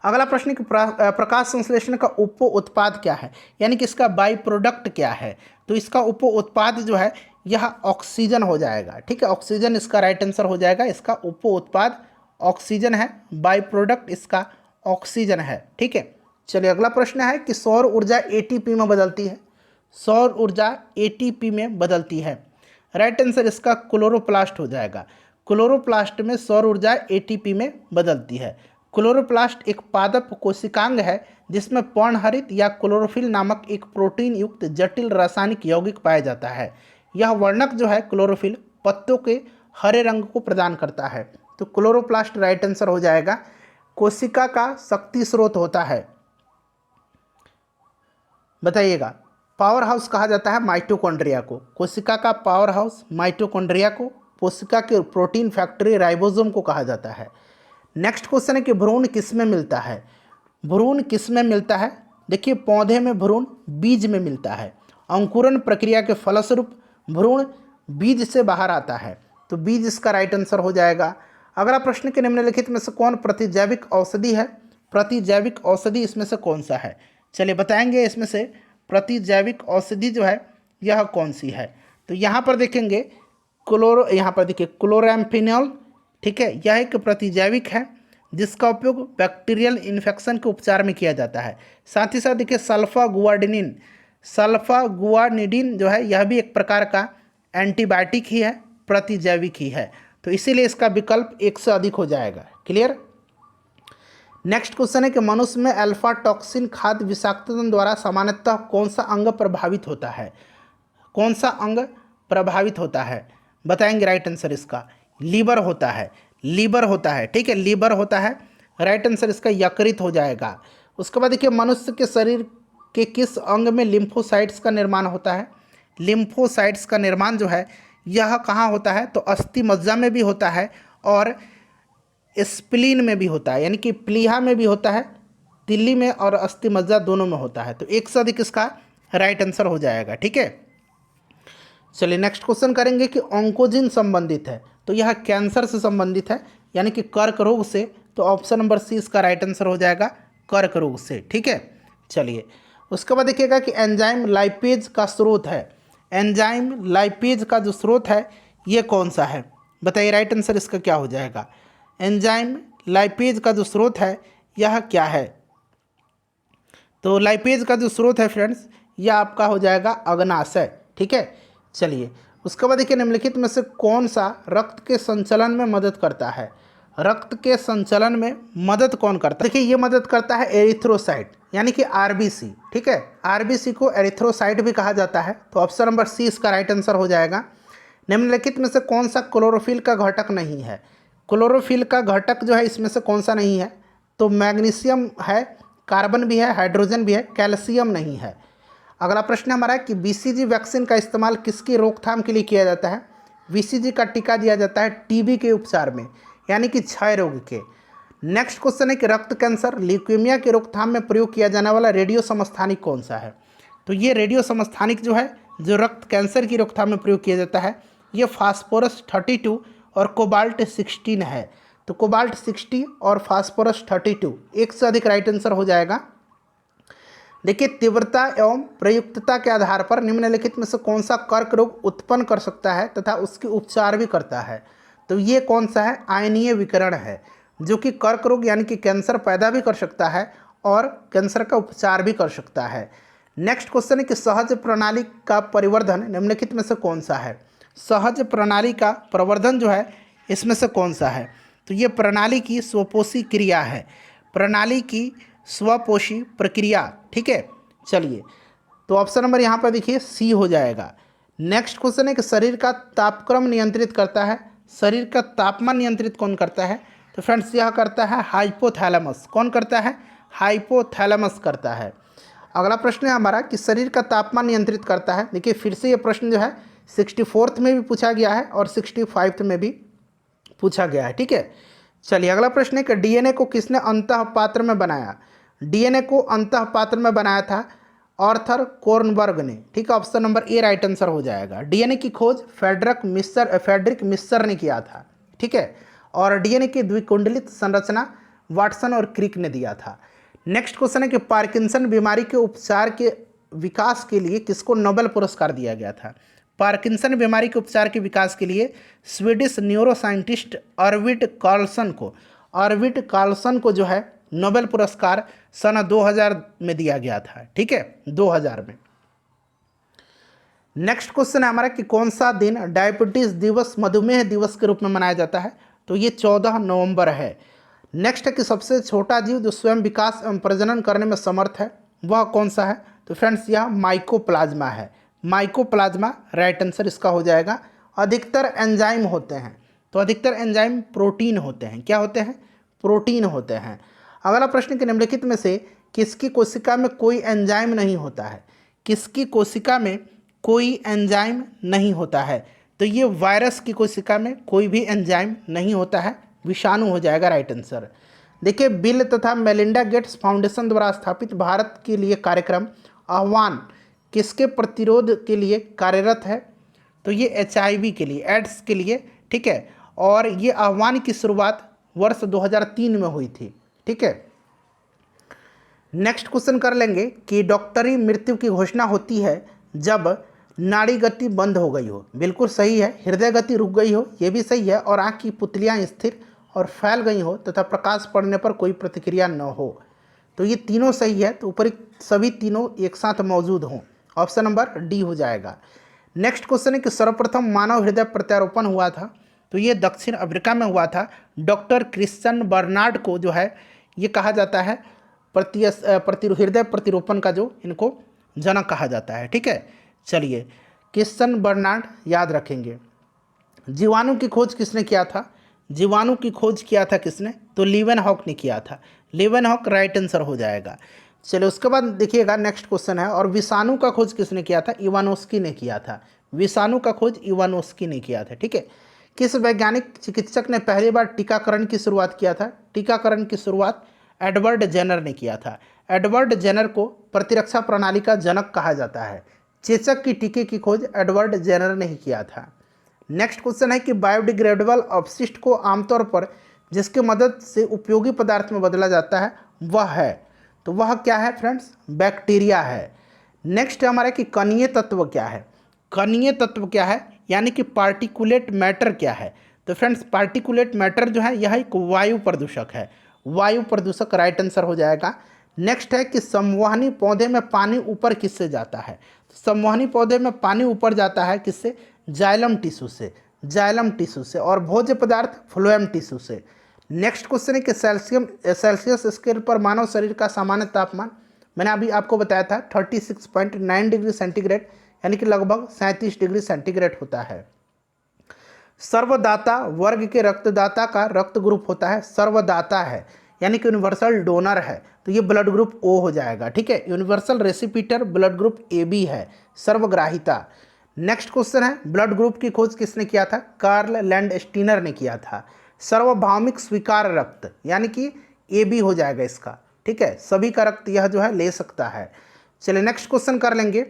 [SPEAKER 1] अगला प्रश्न कि प्रकाश संश्लेषण का उप उत्पाद क्या है, यानी कि इसका बाई प्रोडक्ट क्या है। तो इसका उप उत्पाद जो है यह ऑक्सीजन हो जाएगा। ठीक है, ऑक्सीजन इसका राइट आंसर हो जाएगा। इसका उप उत्पाद ऑक्सीजन है, बाई प्रोडक्ट इसका ऑक्सीजन है। ठीक है, चलिए अगला प्रश्न है कि सौर ऊर्जा एटीपी में बदलती है। सौर ऊर्जा एटीपी में बदलती है, राइट आंसर इसका क्लोरोप्लास्ट हो जाएगा। क्लोरोप्लास्ट में सौर ऊर्जा एटीपी में बदलती है। क्लोरोप्लास्ट एक पादप कोशिकांग है जिसमें पर्णहरित या क्लोरोफिल नामक एक प्रोटीन युक्त जटिल रासायनिक यौगिक पाया जाता है। यह वर्णक जो है क्लोरोफिल पत्तों के हरे रंग को प्रदान करता है। तो क्लोरोप्लास्ट राइट आंसर हो जाएगा। कोशिका का शक्ति स्रोत होता है, बताइएगा। पावर हाउस कहा जाता है माइटोकॉन्ड्रिया को। कोशिका का पावर हाउस माइटोकॉन्ड्रिया को, कोशिका के प्रोटीन फैक्ट्री राइबोसोम को कहा जाता है। नेक्स्ट क्वेश्चन है कि भ्रूण किस में मिलता है। भ्रूण किस में मिलता है, देखिए पौधे में भ्रूण बीज में मिलता है। अंकुरण प्रक्रिया के फलस्वरूप भ्रूण बीज से बाहर आता है, तो बीज इसका राइट आंसर हो जाएगा। अगला प्रश्न के निम्नलिखित में से कौन प्रतिजैविक औषधि है। प्रतिजैविक औषधि इसमें से कौन सा है, चलिए बताएंगे। इसमें से प्रतिजैविक औषधि जो है यह कौन सी है, तो यहाँ पर देखेंगे यहाँ पर देखिए क्लोराम्फेनिल। ठीक है, यह एक प्रतिजैविक है जिसका उपयोग बैक्टीरियल इन्फेक्शन के उपचार में किया जाता है। साथ ही साथ देखिए सल्फागुआनिडिन, सल्फागुआनिडिन जो है यह भी एक प्रकार का एंटीबायोटिक ही है, प्रतिजैविक ही है। तो इसीलिए इसका विकल्प एक से अधिक हो जाएगा। क्लियर। नेक्स्ट क्वेश्चन है कि मनुष्य में अल्फा टॉक्सिन खाद्य विषाक्तता द्वारा सामान्यतः कौन सा अंग प्रभावित होता है। कौन सा अंग प्रभावित होता है, बताएंगे। राइट आंसर इसका लीवर होता है। लीवर होता है, ठीक है, लीवर होता है। राइट आंसर इसका यकृत हो जाएगा। उसके बाद देखिए मनुष्य के शरीर के किस अंग में लिम्फोसाइट्स का निर्माण होता है। लिम्फोसाइट्स का निर्माण जो है यह कहाँ होता है, तो अस्थि मज्जा में भी होता है और स्प्लीन में भी होता है, यानी कि प्लीहा में भी होता है, तिल्ली में और अस्थि मज्जा दोनों में होता है। तो एक से अधिक इसका राइट आंसर हो जाएगा। ठीक है, चलिए नेक्स्ट क्वेश्चन करेंगे कि ऑन्कोजिन संबंधित है तो यह कैंसर से संबंधित है, यानी कि कर्क रोग से। तो ऑप्शन नंबर सी इसका राइट आंसर हो जाएगा, कर्क रोग से। ठीक है, चलिए उसके बाद देखिएगा कि एंजाइम लाइपेज का स्रोत है। एंजाइम लाइपेज का जो स्रोत है ये कौन सा है, बताइए राइट आंसर इसका क्या हो जाएगा। एंजाइम लाइपेज का जो स्रोत है यह क्या है। तो लाइपेज का जो स्रोत है फ्रेंड्स यह आपका हो जाएगा अग्नाशय। ठीक है, चलिए उसके बाद देखिए निम्नलिखित में से कौन सा रक्त के संचलन में मदद करता है। रक्त के संचलन में मदद कौन करता है, देखिए ये मदद करता है एरिथ्रोसाइट यानी कि आरबीसी। ठीक है, आरबीसी को एरिथ्रोसाइट भी कहा जाता है। तो ऑप्शन नंबर सी इसका राइट आंसर हो जाएगा। निम्नलिखित में से कौन सा क्लोरोफिल का घटक नहीं है। क्लोरोफिल का घटक जो है इसमें से कौन सा नहीं है, तो मैग्नीशियम है, कार्बन भी है, हाइड्रोजन भी है, कैल्शियम नहीं है। अगला प्रश्न हमारा है कि बीसीजी वैक्सीन का इस्तेमाल किसकी रोकथाम के लिए किया जाता है। बीसीजी का टीका दिया जाता है टीबी के उपचार में, यानी कि क्षय रोग के। नेक्स्ट क्वेश्चन है कि रक्त कैंसर ल्यूकेमिया के रोकथाम में प्रयोग किया जाने वाला रेडियो समस्थानिक कौन सा है। तो ये रेडियो समस्थानिक जो है जो रक्त कैंसर की रोकथाम में प्रयोग किया जाता है ये फास्फोरस 32 और कोबाल्ट 16 है। तो कोबाल्ट 60 और फास्फोरस 32 एक से अधिक राइट आंसर हो जाएगा। देखिए तीव्रता एवं प्रयुक्तता के आधार पर निम्नलिखित में से कौन सा कर्क रोग उत्पन्न कर सकता है तथा उसके उपचार भी करता है। तो ये कौन सा है, आयनीय विकिरण है, जो कि कर्क रोग यानी कि कैंसर पैदा भी कर सकता है और कैंसर का उपचार भी कर सकता है। नेक्स्ट क्वेश्चन है कि सहज प्रणाली का परिवर्धन निम्नलिखित में से कौन सा है। सहज प्रणाली का प्रवर्धन जो है इसमें से कौन सा है, तो ये प्रणाली की स्वपोषी क्रिया है, प्रणाली की स्वपोषी प्रक्रिया। ठीक है, चलिए तो ऑप्शन नंबर यहाँ पर देखिए सी हो जाएगा। नेक्स्ट क्वेश्चन है कि शरीर का तापक्रम नियंत्रित करता है, शरीर का तापमान नियंत्रित कौन करता है। तो फ्रेंड्स यह करता है हाइपोथैलेमस। कौन करता है, हाइपोथैलेमस करता है। अगला प्रश्न है हमारा कि शरीर का तापमान नियंत्रित करता है। देखिए फिर से ये प्रश्न जो है 64th में भी पूछा गया है और 65th में भी पूछा गया है। ठीक है, चलिए अगला प्रश्न है कि डीएनए को किसने अंतः पात्र में बनाया। डीएनए को अंतः पात्र में बनाया था आर्थर कोर्नबर्ग ने। ठीक है, option number A right answer हो जाएगा। डीएनए की खोज फ्रेडरिक मिस्सर ने किया था। ठीक है, और डीएनए की द्विकुंडलित संरचना वाटसन और क्रिक ने दिया था। नेक्स्ट क्वेश्चन है कि पार्किंसन बीमारी के उपचार के विकास के लिए किसको नोबेल पुरस्कार दिया गया था। पार्किंसन बीमारी के उपचार के विकास के लिए स्वीडिश न्यूरोसाइंटिस्ट अर्विड कार्लसन को जो है नोबेल पुरस्कार सन 2000 में दिया गया था। ठीक है, 2000 में। नेक्स्ट क्वेश्चन है हमारा कि कौन सा दिन डायबिटीज दिवस मधुमेह दिवस के रूप में मनाया जाता है। तो ये 14 नवंबर है। नेक्स्ट है कि सबसे छोटा जीव जो स्वयं विकास एवं प्रजनन करने में समर्थ है वह कौन सा है। तो फ्रेंड्स यह माइकोप्लाज्मा है, माइकोप्लाज्मा राइट आंसर इसका हो जाएगा। अधिकतर एंजाइम होते हैं, तो अधिकतर एंजाइम प्रोटीन होते हैं। क्या होते हैं, प्रोटीन होते हैं। अगला प्रश्न कि निम्नलिखित में से किसकी कोशिका में कोई एंजाइम नहीं होता है। किसकी कोशिका में कोई एंजाइम नहीं होता है। तो ये वायरस की कोशिका में कोई भी एंजाइम नहीं होता है, विषाणु हो जाएगा राइट आंसर। देखिए बिल तथा मेलिंडा गेट्स फाउंडेशन द्वारा स्थापित भारत के लिए कार्यक्रम आह्वान किसके प्रतिरोध के लिए कार्यरत है। तो ये HIV के लिए, एड्स के लिए। ठीक है, और ये आह्वान की शुरुआत वर्ष 2003 में हुई थी। ठीक है, नेक्स्ट क्वेश्चन कर लेंगे कि डॉक्टरी मृत्यु की घोषणा होती है जब नाड़ी गति बंद हो गई हो। बिल्कुल सही है। हृदय गति रुक गई हो, ये भी सही है। और आँख की पुतलियाँ स्थिर और फैल गई हो तथा प्रकाश पड़ने पर कोई प्रतिक्रिया न हो। तो ये तीनों सही है। तो ऊपर सभी तीनों एक साथ मौजूद हों, ऑप्शन नंबर डी हो जाएगा। नेक्स्ट क्वेश्चन है कि सर्वप्रथम मानव हृदय प्रत्यारोपण हुआ था। तो ये दक्षिण अफ्रीका में हुआ था। डॉक्टर क्रिश्चियन बर्नार्ड को जो है ये कहा जाता है हृदय प्रतिरोपण का जो इनको जनक कहा जाता है। ठीक है, चलिए क्रिश्चियन बर्नार्ड याद रखेंगे। जीवाणु की खोज किसने किया था। जीवाणु की खोज किया था किसने, तो लीवेनहॉक ने किया था। लीवेनहॉक राइट आंसर हो जाएगा। चलिए उसके बाद देखिएगा नेक्स्ट क्वेश्चन है, और विषाणु का खोज किसने किया था। इवानोस्की ने किया था। विषाणु का खोज इवानोस्की ने किया था। ठीक है, किस वैज्ञानिक चिकित्सक ने पहली बार टीकाकरण की शुरुआत किया था। टीकाकरण की शुरुआत एडवर्ड जेनर ने किया था। एडवर्ड जेनर को प्रतिरक्षा प्रणाली का जनक कहा जाता है। चेचक की टीके की खोज एडवर्ड जेनर ने ही किया था। नेक्स्ट क्वेश्चन है कि बायोडिग्रेडेबल अपशिष्ट को आमतौर पर जिसकी मदद से उपयोगी पदार्थ में बदला जाता है वह है, तो वह क्या है फ्रेंड्स? बैक्टीरिया है। नेक्स्ट है हमारा कि कणीय तत्व क्या है? कणीय तत्व क्या है यानी कि पार्टिकुलेट मैटर क्या है? तो फ्रेंड्स पार्टिकुलेट मैटर जो है यह एक वायु प्रदूषक है। वायु प्रदूषक राइट आंसर हो जाएगा। नेक्स्ट है कि संवहनी पौधे में पानी ऊपर किससे जाता है? संवहनी पौधे में पानी ऊपर जाता है किससे? जाइलम टिश्यू से, जाइलम टिश्यू से। और भोज्य पदार्थ फ्लोएम टिश्यू से। नेक्स्ट क्वेश्चन है कि सेल्सियस स्केल पर मानव शरीर का सामान्य तापमान मैंने अभी आपको बताया था 36.9 डिग्री सेंटीग्रेड यानी कि लगभग 37 डिग्री सेंटीग्रेड होता है। सर्वदाता वर्ग के रक्तदाता का रक्त ग्रुप होता है सर्वदाता है यानी कि यूनिवर्सल डोनर है, तो ये ब्लड ग्रुप ओ हो जाएगा। ठीक है, universal recipient blood group A B है, सर्वग्राहिता। नेक्स्ट क्वेश्चन है ब्लड ग्रुप की खोज किसने किया था? कार्ल लैंडस्टीनर ने किया था। सर्वभौमिक स्वीकार रक्त यानी कि ए बी हो जाएगा इसका। ठीक है, सभी का रक्त यह जो है ले सकता है। चलिए नेक्स्ट क्वेश्चन कर लेंगे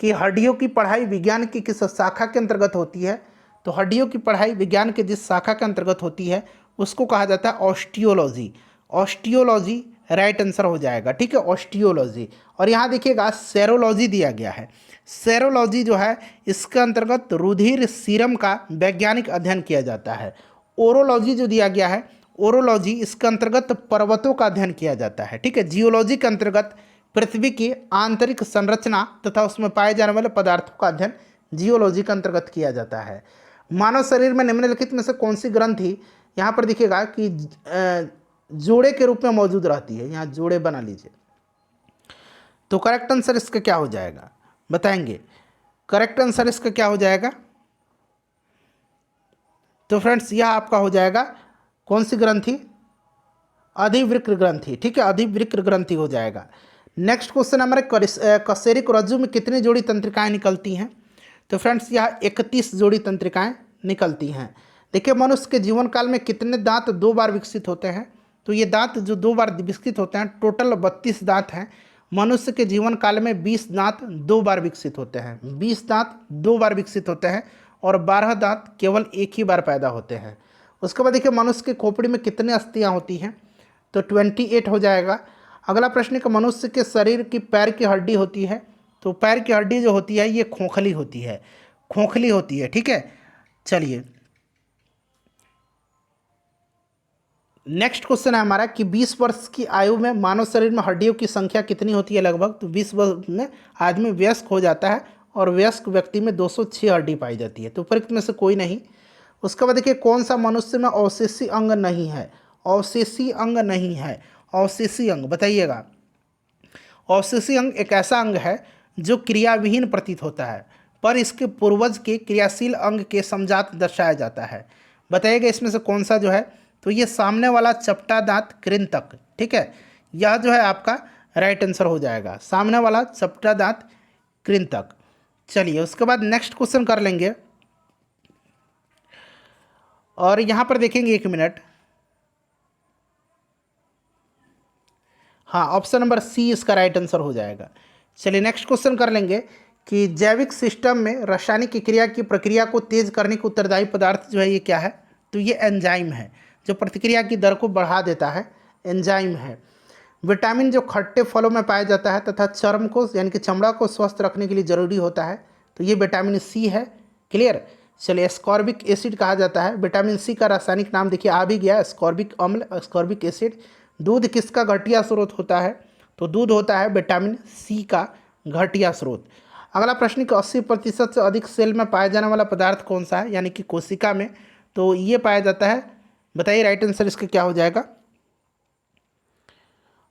[SPEAKER 1] कि हड्डियों की पढ़ाई विज्ञान की किस शाखा के अंतर्गत होती है? तो हड्डियों की पढ़ाई विज्ञान के जिस शाखा के अंतर्गत होती है उसको कहा जाता है ऑस्टियोलॉजी। ऑस्टियोलॉजी राइट आंसर हो जाएगा। ठीक है, ऑस्टियोलॉजी। और यहाँ देखिएगा सेरोलॉजी दिया गया है। सेरोलॉजी जो है इसके अंतर्गत रुधिर सीरम का वैज्ञानिक अध्ययन किया जाता है। ओरोलॉजी जो दिया गया है, ओरोलॉजी इसके अंतर्गत पर्वतों का अध्ययन किया जाता है। ठीक है, जियोलॉजी के अंतर्गत पृथ्वी की आंतरिक संरचना तथा उसमें पाए जाने वाले पदार्थों का अध्ययन जियोलॉजी के अंतर्गत किया जाता है। मानव शरीर में निम्नलिखित में से कौन सी ग्रंथि यहाँ पर दिखेगा कि जोड़े के रूप में मौजूद रहती है? यहाँ जोड़े बना लीजिए। तो करेक्ट आंसर इसका क्या हो जाएगा बताएंगे? करेक्ट आंसर इसका क्या हो जाएगा? तो फ्रेंड्स यह आपका हो जाएगा कौन सी ग्रंथि? अधिवृक्क ग्रंथि। ठीक है, अधिवृक्क ग्रंथि हो जाएगा। नेक्स्ट क्वेश्चन हमारे कशेरुक रज्जु में कितनी जोड़ी तंत्रिकाएं निकलती हैं? तो फ्रेंड्स यह 31 जोड़ी तंत्रिकाएं निकलती हैं। देखिए मनुष्य के जीवन काल में कितने दांत 2 बार विकसित होते हैं? तो ये दांत जो 2 बार विकसित होते हैं टोटल 32 दांत हैं। मनुष्य के जीवन काल में 20 दांत 2 बार विकसित होते हैं। 20 दांत 2 बार विकसित होते हैं और 12 दांत केवल एक ही बार पैदा होते हैं। उसके बाद देखिए मनुष्य के खोपड़ी में कितनी अस्थियाँ होती हैं? तो 28 हो जाएगा। अगला प्रश्न है कि मनुष्य के शरीर की पैर की हड्डी होती है, तो पैर की हड्डी जो होती है ये खोखली होती है, खोखली होती है। ठीक है, चलिए नेक्स्ट क्वेश्चन है हमारा कि 20 वर्ष की आयु में मानव शरीर में हड्डियों की संख्या कितनी होती है? लगभग तो 20 वर्ष में आदमी वयस्क हो जाता है और वयस्क व्यक्ति में 206 हड्डी पाई जाती है, तो उपरोक्त में से कोई नहीं। उसके बाद देखिए कौन सा मनुष्य में अवशेषी अंग नहीं है? अवशेषी अंग नहीं है, अवशेषी अंग बताइएगा। अवशेषी अंग एक ऐसा अंग है जो क्रियाविहीन प्रतीत होता है पर इसके पूर्वज के क्रियाशील अंग के समजात दर्शाया जाता है। बताइएगा इसमें से कौन सा जो है? तो ये सामने वाला चपटा दांत कृंतक। ठीक है, यह जो है आपका राइट आंसर हो जाएगा, सामने वाला चपटा दांत कृंतक। चलिए उसके बाद नेक्स्ट क्वेश्चन कर लेंगे और यहाँ पर देखेंगे 1 मिनट। हाँ, ऑप्शन नंबर सी इसका राइट आंसर हो जाएगा। चलिए नेक्स्ट क्वेश्चन कर लेंगे कि जैविक सिस्टम में रासायनिक क्रिया की प्रक्रिया को तेज करने के उत्तरदायी पदार्थ जो है ये क्या है? तो ये एंजाइम है जो प्रतिक्रिया की दर को बढ़ा देता है, एंजाइम है। विटामिन जो खट्टे फलों में पाया जाता है तथा चर्म को यानी कि चमड़ा को स्वस्थ रखने के लिए जरूरी होता है, तो ये विटामिन सी है। क्लियर? चलिए एस्कॉर्बिक एसिड कहा जाता है। विटामिन सी का रासायनिक नाम देखिए आ भी गया, एस्कॉर्बिक अम्ल, एस्कॉर्बिक एसिड। दूध किसका घटिया स्रोत होता है? तो दूध होता है विटामिन सी का घटिया स्रोत। अगला प्रश्न कि 80% से अधिक सेल में पाया जाने वाला पदार्थ कौन सा है? यानी कि कोशिका में, तो ये पाया जाता है। बताइए राइट आंसर इसका क्या हो जाएगा?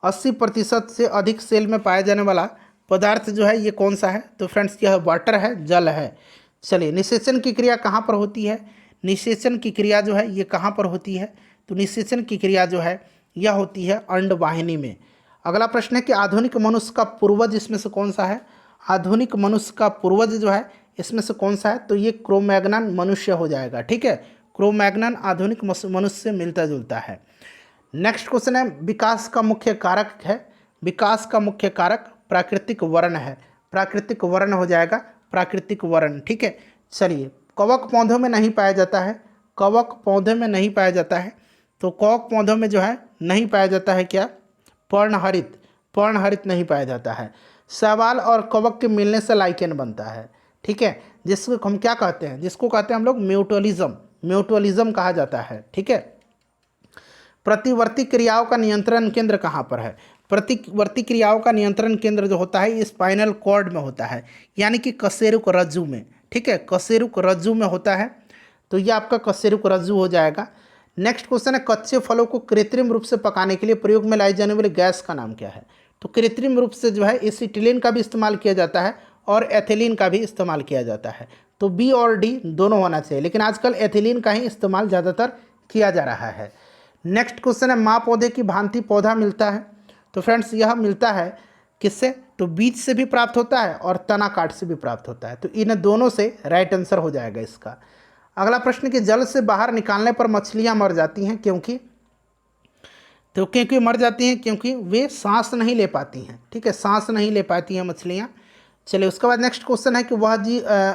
[SPEAKER 1] 80% से अधिक सेल में पाया जाने वाला पदार्थ जो है ये कौन सा है? तो फ्रेंड्स यह वाटर है, जल है। चलिए निषेचन की क्रिया कहाँ पर होती है? निषेचन की क्रिया जो है ये कहाँ पर होती है? तो निषेचन की क्रिया जो है यह होती है अंडवाहिनी में। अगला प्रश्न है कि आधुनिक मनुष्य का पूर्वज इसमें से कौन सा है? आधुनिक मनुष्य का पूर्वज जो है इसमें से कौन सा है? तो ये क्रोमैग्नन मनुष्य हो जाएगा। ठीक है, क्रोमैग्नन आधुनिक मनुष्य से मिलता जुलता है। नेक्स्ट क्वेश्चन है विकास का मुख्य कारक है। विकास का मुख्य कारक प्राकृतिक वर्ण है। प्राकृतिक वर्ण हो जाएगा, प्राकृतिक वर्ण। ठीक है, चलिए कवक पौधों में नहीं पाया जाता है, कवक पौधे में नहीं पाया जाता है, तो कवक पौधों में जो है नहीं पाया जाता है क्या, पर्णहरित, पर्णहरित नहीं पाया जाता है। शैवाल और कवक के मिलने से लाइकेन बनता है। ठीक है, जिसको हम क्या कहते हैं, जिसको कहते हैं हम लोग म्यूटुअलिज्म, म्यूटुअलिज्म कहा जाता है। ठीक है, प्रतिवर्ती क्रियाओं का नियंत्रण केंद्र कहाँ पर है, प्रतिवर्ती क्रियाओं का नियंत्रण केंद्र जो होता है स्पाइनल कॉर्ड में होता है, यानी कि कशेरुक रज्जु में। ठीक है, कशेरुक रज्जु में होता है, तो ये आपका कशेरुक रज्जु हो जाएगा। नेक्स्ट क्वेश्चन है, कच्चे फलों को कृत्रिम रूप से पकाने के लिए प्रयोग में लाई जाने वाली गैस का नाम क्या है। तो कृत्रिम रूप से जो है एसिटिलीन का भी इस्तेमाल किया जाता है और एथिलीन का भी इस्तेमाल किया जाता है, तो बी और डी दोनों होना चाहिए, लेकिन आजकल एथिलीन का ही इस्तेमाल ज़्यादातर किया जा रहा है। नेक्स्ट क्वेश्चन है, माँ पौधे की भांति पौधा मिलता है। तो फ्रेंड्स यह मिलता है किससे, तो बीज से भी प्राप्त होता है और तना काट से भी प्राप्त होता है, तो इन दोनों से राइट आंसर हो जाएगा इसका। अगला प्रश्न कि जल से बाहर निकालने पर मछलियाँ मर जाती हैं क्योंकि, तो क्योंकि मर जाती हैं क्योंकि वे सांस नहीं ले पाती हैं। ठीक है, सांस नहीं ले पाती हैं मछलियाँ। चलिए उसके बाद नेक्स्ट क्वेश्चन है कि वह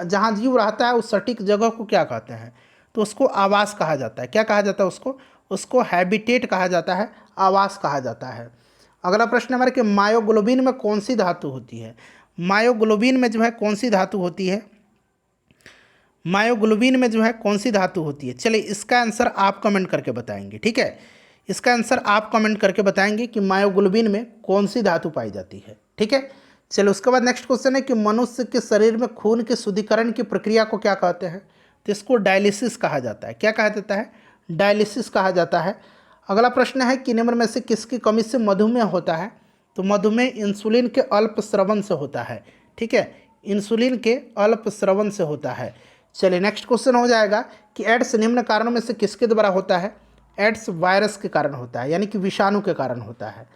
[SPEAKER 1] जहाँ जीव रहता है उस सटीक जगह को क्या कहते हैं, तो उसको आवास कहा जाता है। क्या कहा जाता है उसको, उसको हैबिटेट कहा जाता है, आवास कहा जाता है। अगला प्रश्न हमारे कि मायोग्लोबिन में कौन सी धातु होती है, मायोग्लोबिन में जो है कौन सी धातु होती है, मायोग्लोबिन में जो है कौन सी धातु होती है। चलिए इसका आंसर आप कमेंट करके बताएंगे। ठीक है, इसका आंसर आप कमेंट करके बताएंगे कि मायोग्लोबिन में कौन सी धातु पाई जाती है। ठीक है, चलो उसके बाद नेक्स्ट क्वेश्चन है कि मनुष्य के शरीर में खून के शुद्धिकरण की प्रक्रिया को क्या कहते हैं, तो इसको डायलिसिस कहा जाता है। क्या कहा जाता है, डायलिसिस कहा जाता है। अगला प्रश्न है कि निम्न में से किसकी कमी से मधुमेह होता है, तो मधुमेह इंसुलिन के अल्प स्रवण से होता है। ठीक है, इंसुलिन के अल्प स्रवण से होता है। चलिए नेक्स्ट क्वेश्चन हो जाएगा कि एड्स निम्न कारणों में से किसके द्वारा होता है, एड्स वायरस के कारण होता है, यानी कि विषाणु के कारण होता है।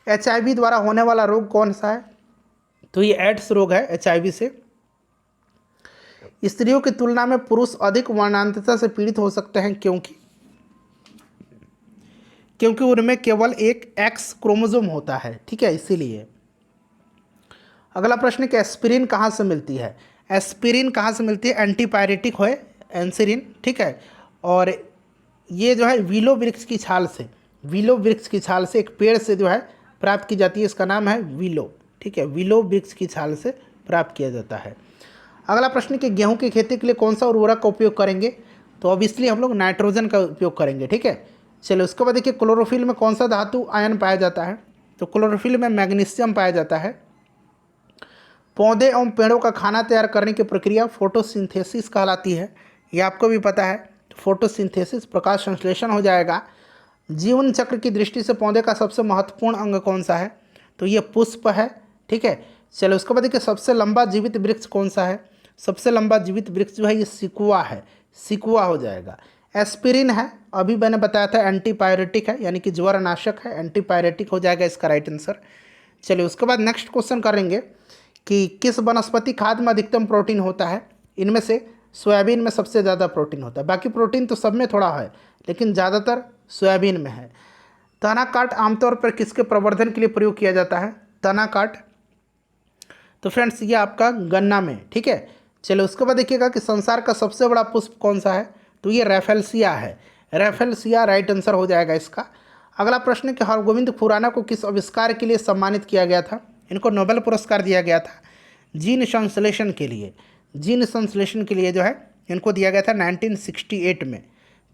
[SPEAKER 1] HIV द्वारा होने वाला रोग कौन सा है, तो ये एड्स रोग है HIV से। स्त्रियों की तुलना में पुरुष अधिक वर्णांतता से पीड़ित हो सकते हैं क्योंकि उनमें केवल एक X क्रोमोसोम होता है। ठीक है, इसीलिए। अगला प्रश्न कि एस्पिरिन कहाँ से मिलती है, एस्पिरिन कहाँ से मिलती है, एंटीपायरेटिक है एंसिरिन। ठीक है, और ये जो है विलो वृक्ष की छाल से, विलो वृक्ष की छाल से, एक पेड़ से जो है प्राप्त की जाती है, इसका नाम है विलो। ठीक है, विलो वृक्ष की छाल से प्राप्त किया जाता है। अगला प्रश्न कि गेहूं की खेती के लिए कौन सा उर्वरक का उपयोग करेंगे, तो ऑब्वियसली हम लोग नाइट्रोजन का उपयोग करेंगे। ठीक है, चलिए उसके बाद देखिए क्लोरोफिल में कौन सा धातु आयन पाया जाता है, तो क्लोरोफिल में मैग्नीशियम पाया जाता है। पौधे एवं पेड़ों का खाना तैयार करने की प्रक्रिया फोटोसिंथेसिस कहलाती है, ये आपको भी पता है। फोटोसिंथेसिस प्रकाश संश्लेषण हो जाएगा। जीवन चक्र की दृष्टि से पौधे का सबसे महत्वपूर्ण अंग कौन सा है, तो ये पुष्प है। ठीक है, चलो उसके बाद देखिए सबसे लंबा जीवित वृक्ष कौन सा है, सबसे लंबा जीवित वृक्ष जो है ये सिकुआ है, सिकुआ हो जाएगा। एस्पिरिन है, अभी मैंने बताया था एंटीपायरेटिक है, यानी कि ज्वरनाशक है, एंटीपायरेटिक हो जाएगा इसका राइट आंसर। चलिए उसके बाद नेक्स्ट क्वेश्चन करेंगे कि किस वनस्पति खाद्य में अधिकतम प्रोटीन होता है। इनमें से सोयाबीन में सबसे ज़्यादा प्रोटीन होता है, बाकी प्रोटीन तो सब में थोड़ा है लेकिन ज़्यादातर सोयाबीन में है। तना काट आमतौर पर किसके प्रवर्धन के लिए प्रयोग किया जाता है, तना काट, तो फ्रेंड्स ये आपका गन्ना में। ठीक है, चलो उसके बाद देखिएगा कि संसार का सबसे बड़ा पुष्प कौन सा है, तो ये रैफेलसिया है, रैफेलसिया राइट आंसर हो जाएगा इसका। अगला प्रश्न कि हरगोविंद खुराना को किस आविष्कार के लिए सम्मानित किया गया था, इनको नोबेल पुरस्कार दिया गया था जीन संश्लेषण के लिए, जीन संश्लेषण के लिए जो है इनको दिया गया था 1968 में।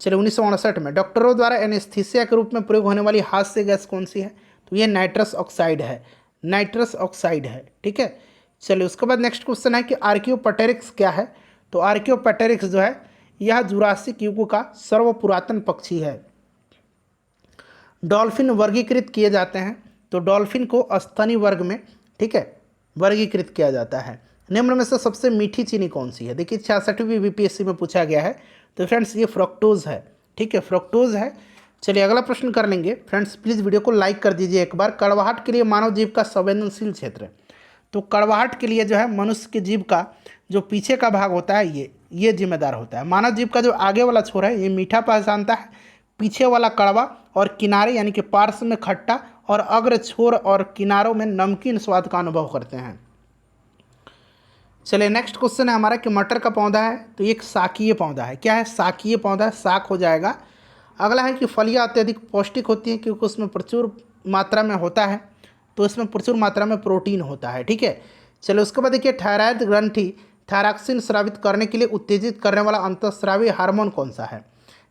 [SPEAKER 1] चलो 1959 में। डॉक्टरों द्वारा एनेस्थीसिया के रूप में प्रयोग होने वाली हास्य गैस कौन सी है, तो ये नाइट्रस ऑक्साइड है, नाइट्रस ऑक्साइड है। ठीक है, चलिए उसके बाद नेक्स्ट क्वेश्चन है कि आर्कियोपेटेरिक्स क्या है, तो आर्कियोपेटेरिक्स जो है यह जुरासिक युग का सर्वपुरातन पक्षी है। डॉल्फिन वर्गीकृत किए जाते हैं, तो डॉल्फिन को स्तनी वर्ग में, ठीक है, वर्गीकृत किया जाता है। निम्न में से सबसे मीठी चीनी कौन सी है, देखिए 66वीं बीपीएससी में पूछा गया है, तो फ्रेंड्स ये फ्रक्टोज है। ठीक है, फ्रक्टोज है। चलिए अगला प्रश्न कर लेंगे। फ्रेंड्स प्लीज़ वीडियो को लाइक कर दीजिए एक बार। कड़वाहट के लिए मानव जीव का संवेदनशील क्षेत्र, तो कड़वाहट के लिए जो है मनुष्य के जीव का जो पीछे का भाग होता है ये जिम्मेदार होता है। मानव जीव का जो आगे वाला छोर है ये मीठा पहचानता है, पीछे वाला कड़वा, और किनारे यानी कि पार्श्व में खट्टा, और अग्र छोर और किनारों में नमकीन स्वाद का अनुभव करते हैं। चलिए नेक्स्ट क्वेश्चन है हमारा कि मटर का पौधा है तो ये एक शाकीय पौधा है। क्या है? शाकीय पौधा, शाक हो जाएगा। अगला है कि फलियां अत्यधिक पौष्टिक होती हैं क्योंकि उसमें प्रचुर मात्रा में होता है, तो इसमें प्रचुर मात्रा में प्रोटीन होता है। ठीक है, चलिए उसके बाद देखिए थायराइड ग्रंथि थायरॉक्सिन स्रावित करने के लिए उत्तेजित करने वाला अंतःस्रावी हार्मोन कौन सा है?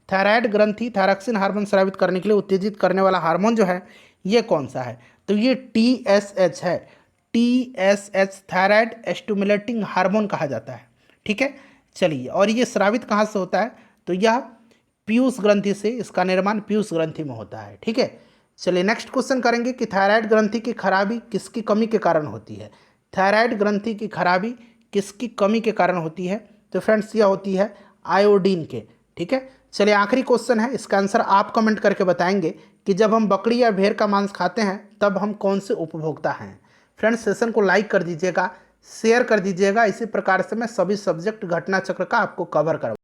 [SPEAKER 1] थायराइड ग्रंथि थायरॉक्सिन हार्मोन स्रावित करने के लिए उत्तेजित करने वाला हार्मोन जो है ये कौन सा है? तो ये TSH है। TSH थायराइड स्टिमुलेटिंग हार्मोन कहा जाता है। ठीक है, चलिए और ये स्रावित कहाँ से होता है? तो यह पीयूष ग्रंथि से, इसका निर्माण पीयूष ग्रंथि में होता है। ठीक है, चलिए नेक्स्ट क्वेश्चन करेंगे कि थायराइड ग्रंथि की खराबी किसकी कमी के कारण होती है? थायराइड ग्रंथि की खराबी किसकी कमी के कारण होती है? तो फ्रेंड्स यह होती है आयोडीन के। ठीक है, चलिए आखिरी क्वेश्चन है, इसका आंसर आप कमेंट करके बताएंगे कि जब हम बकरी या भेड़ का मांस खाते हैं तब हम कौन से उपभोक्ता हैं? फ्रेंड्स सेशन को लाइक कर दीजिएगा, शेयर कर दीजिएगा। इसी प्रकार से मैं सभी सब्जेक्ट घटना चक्र का आपको कवर करवा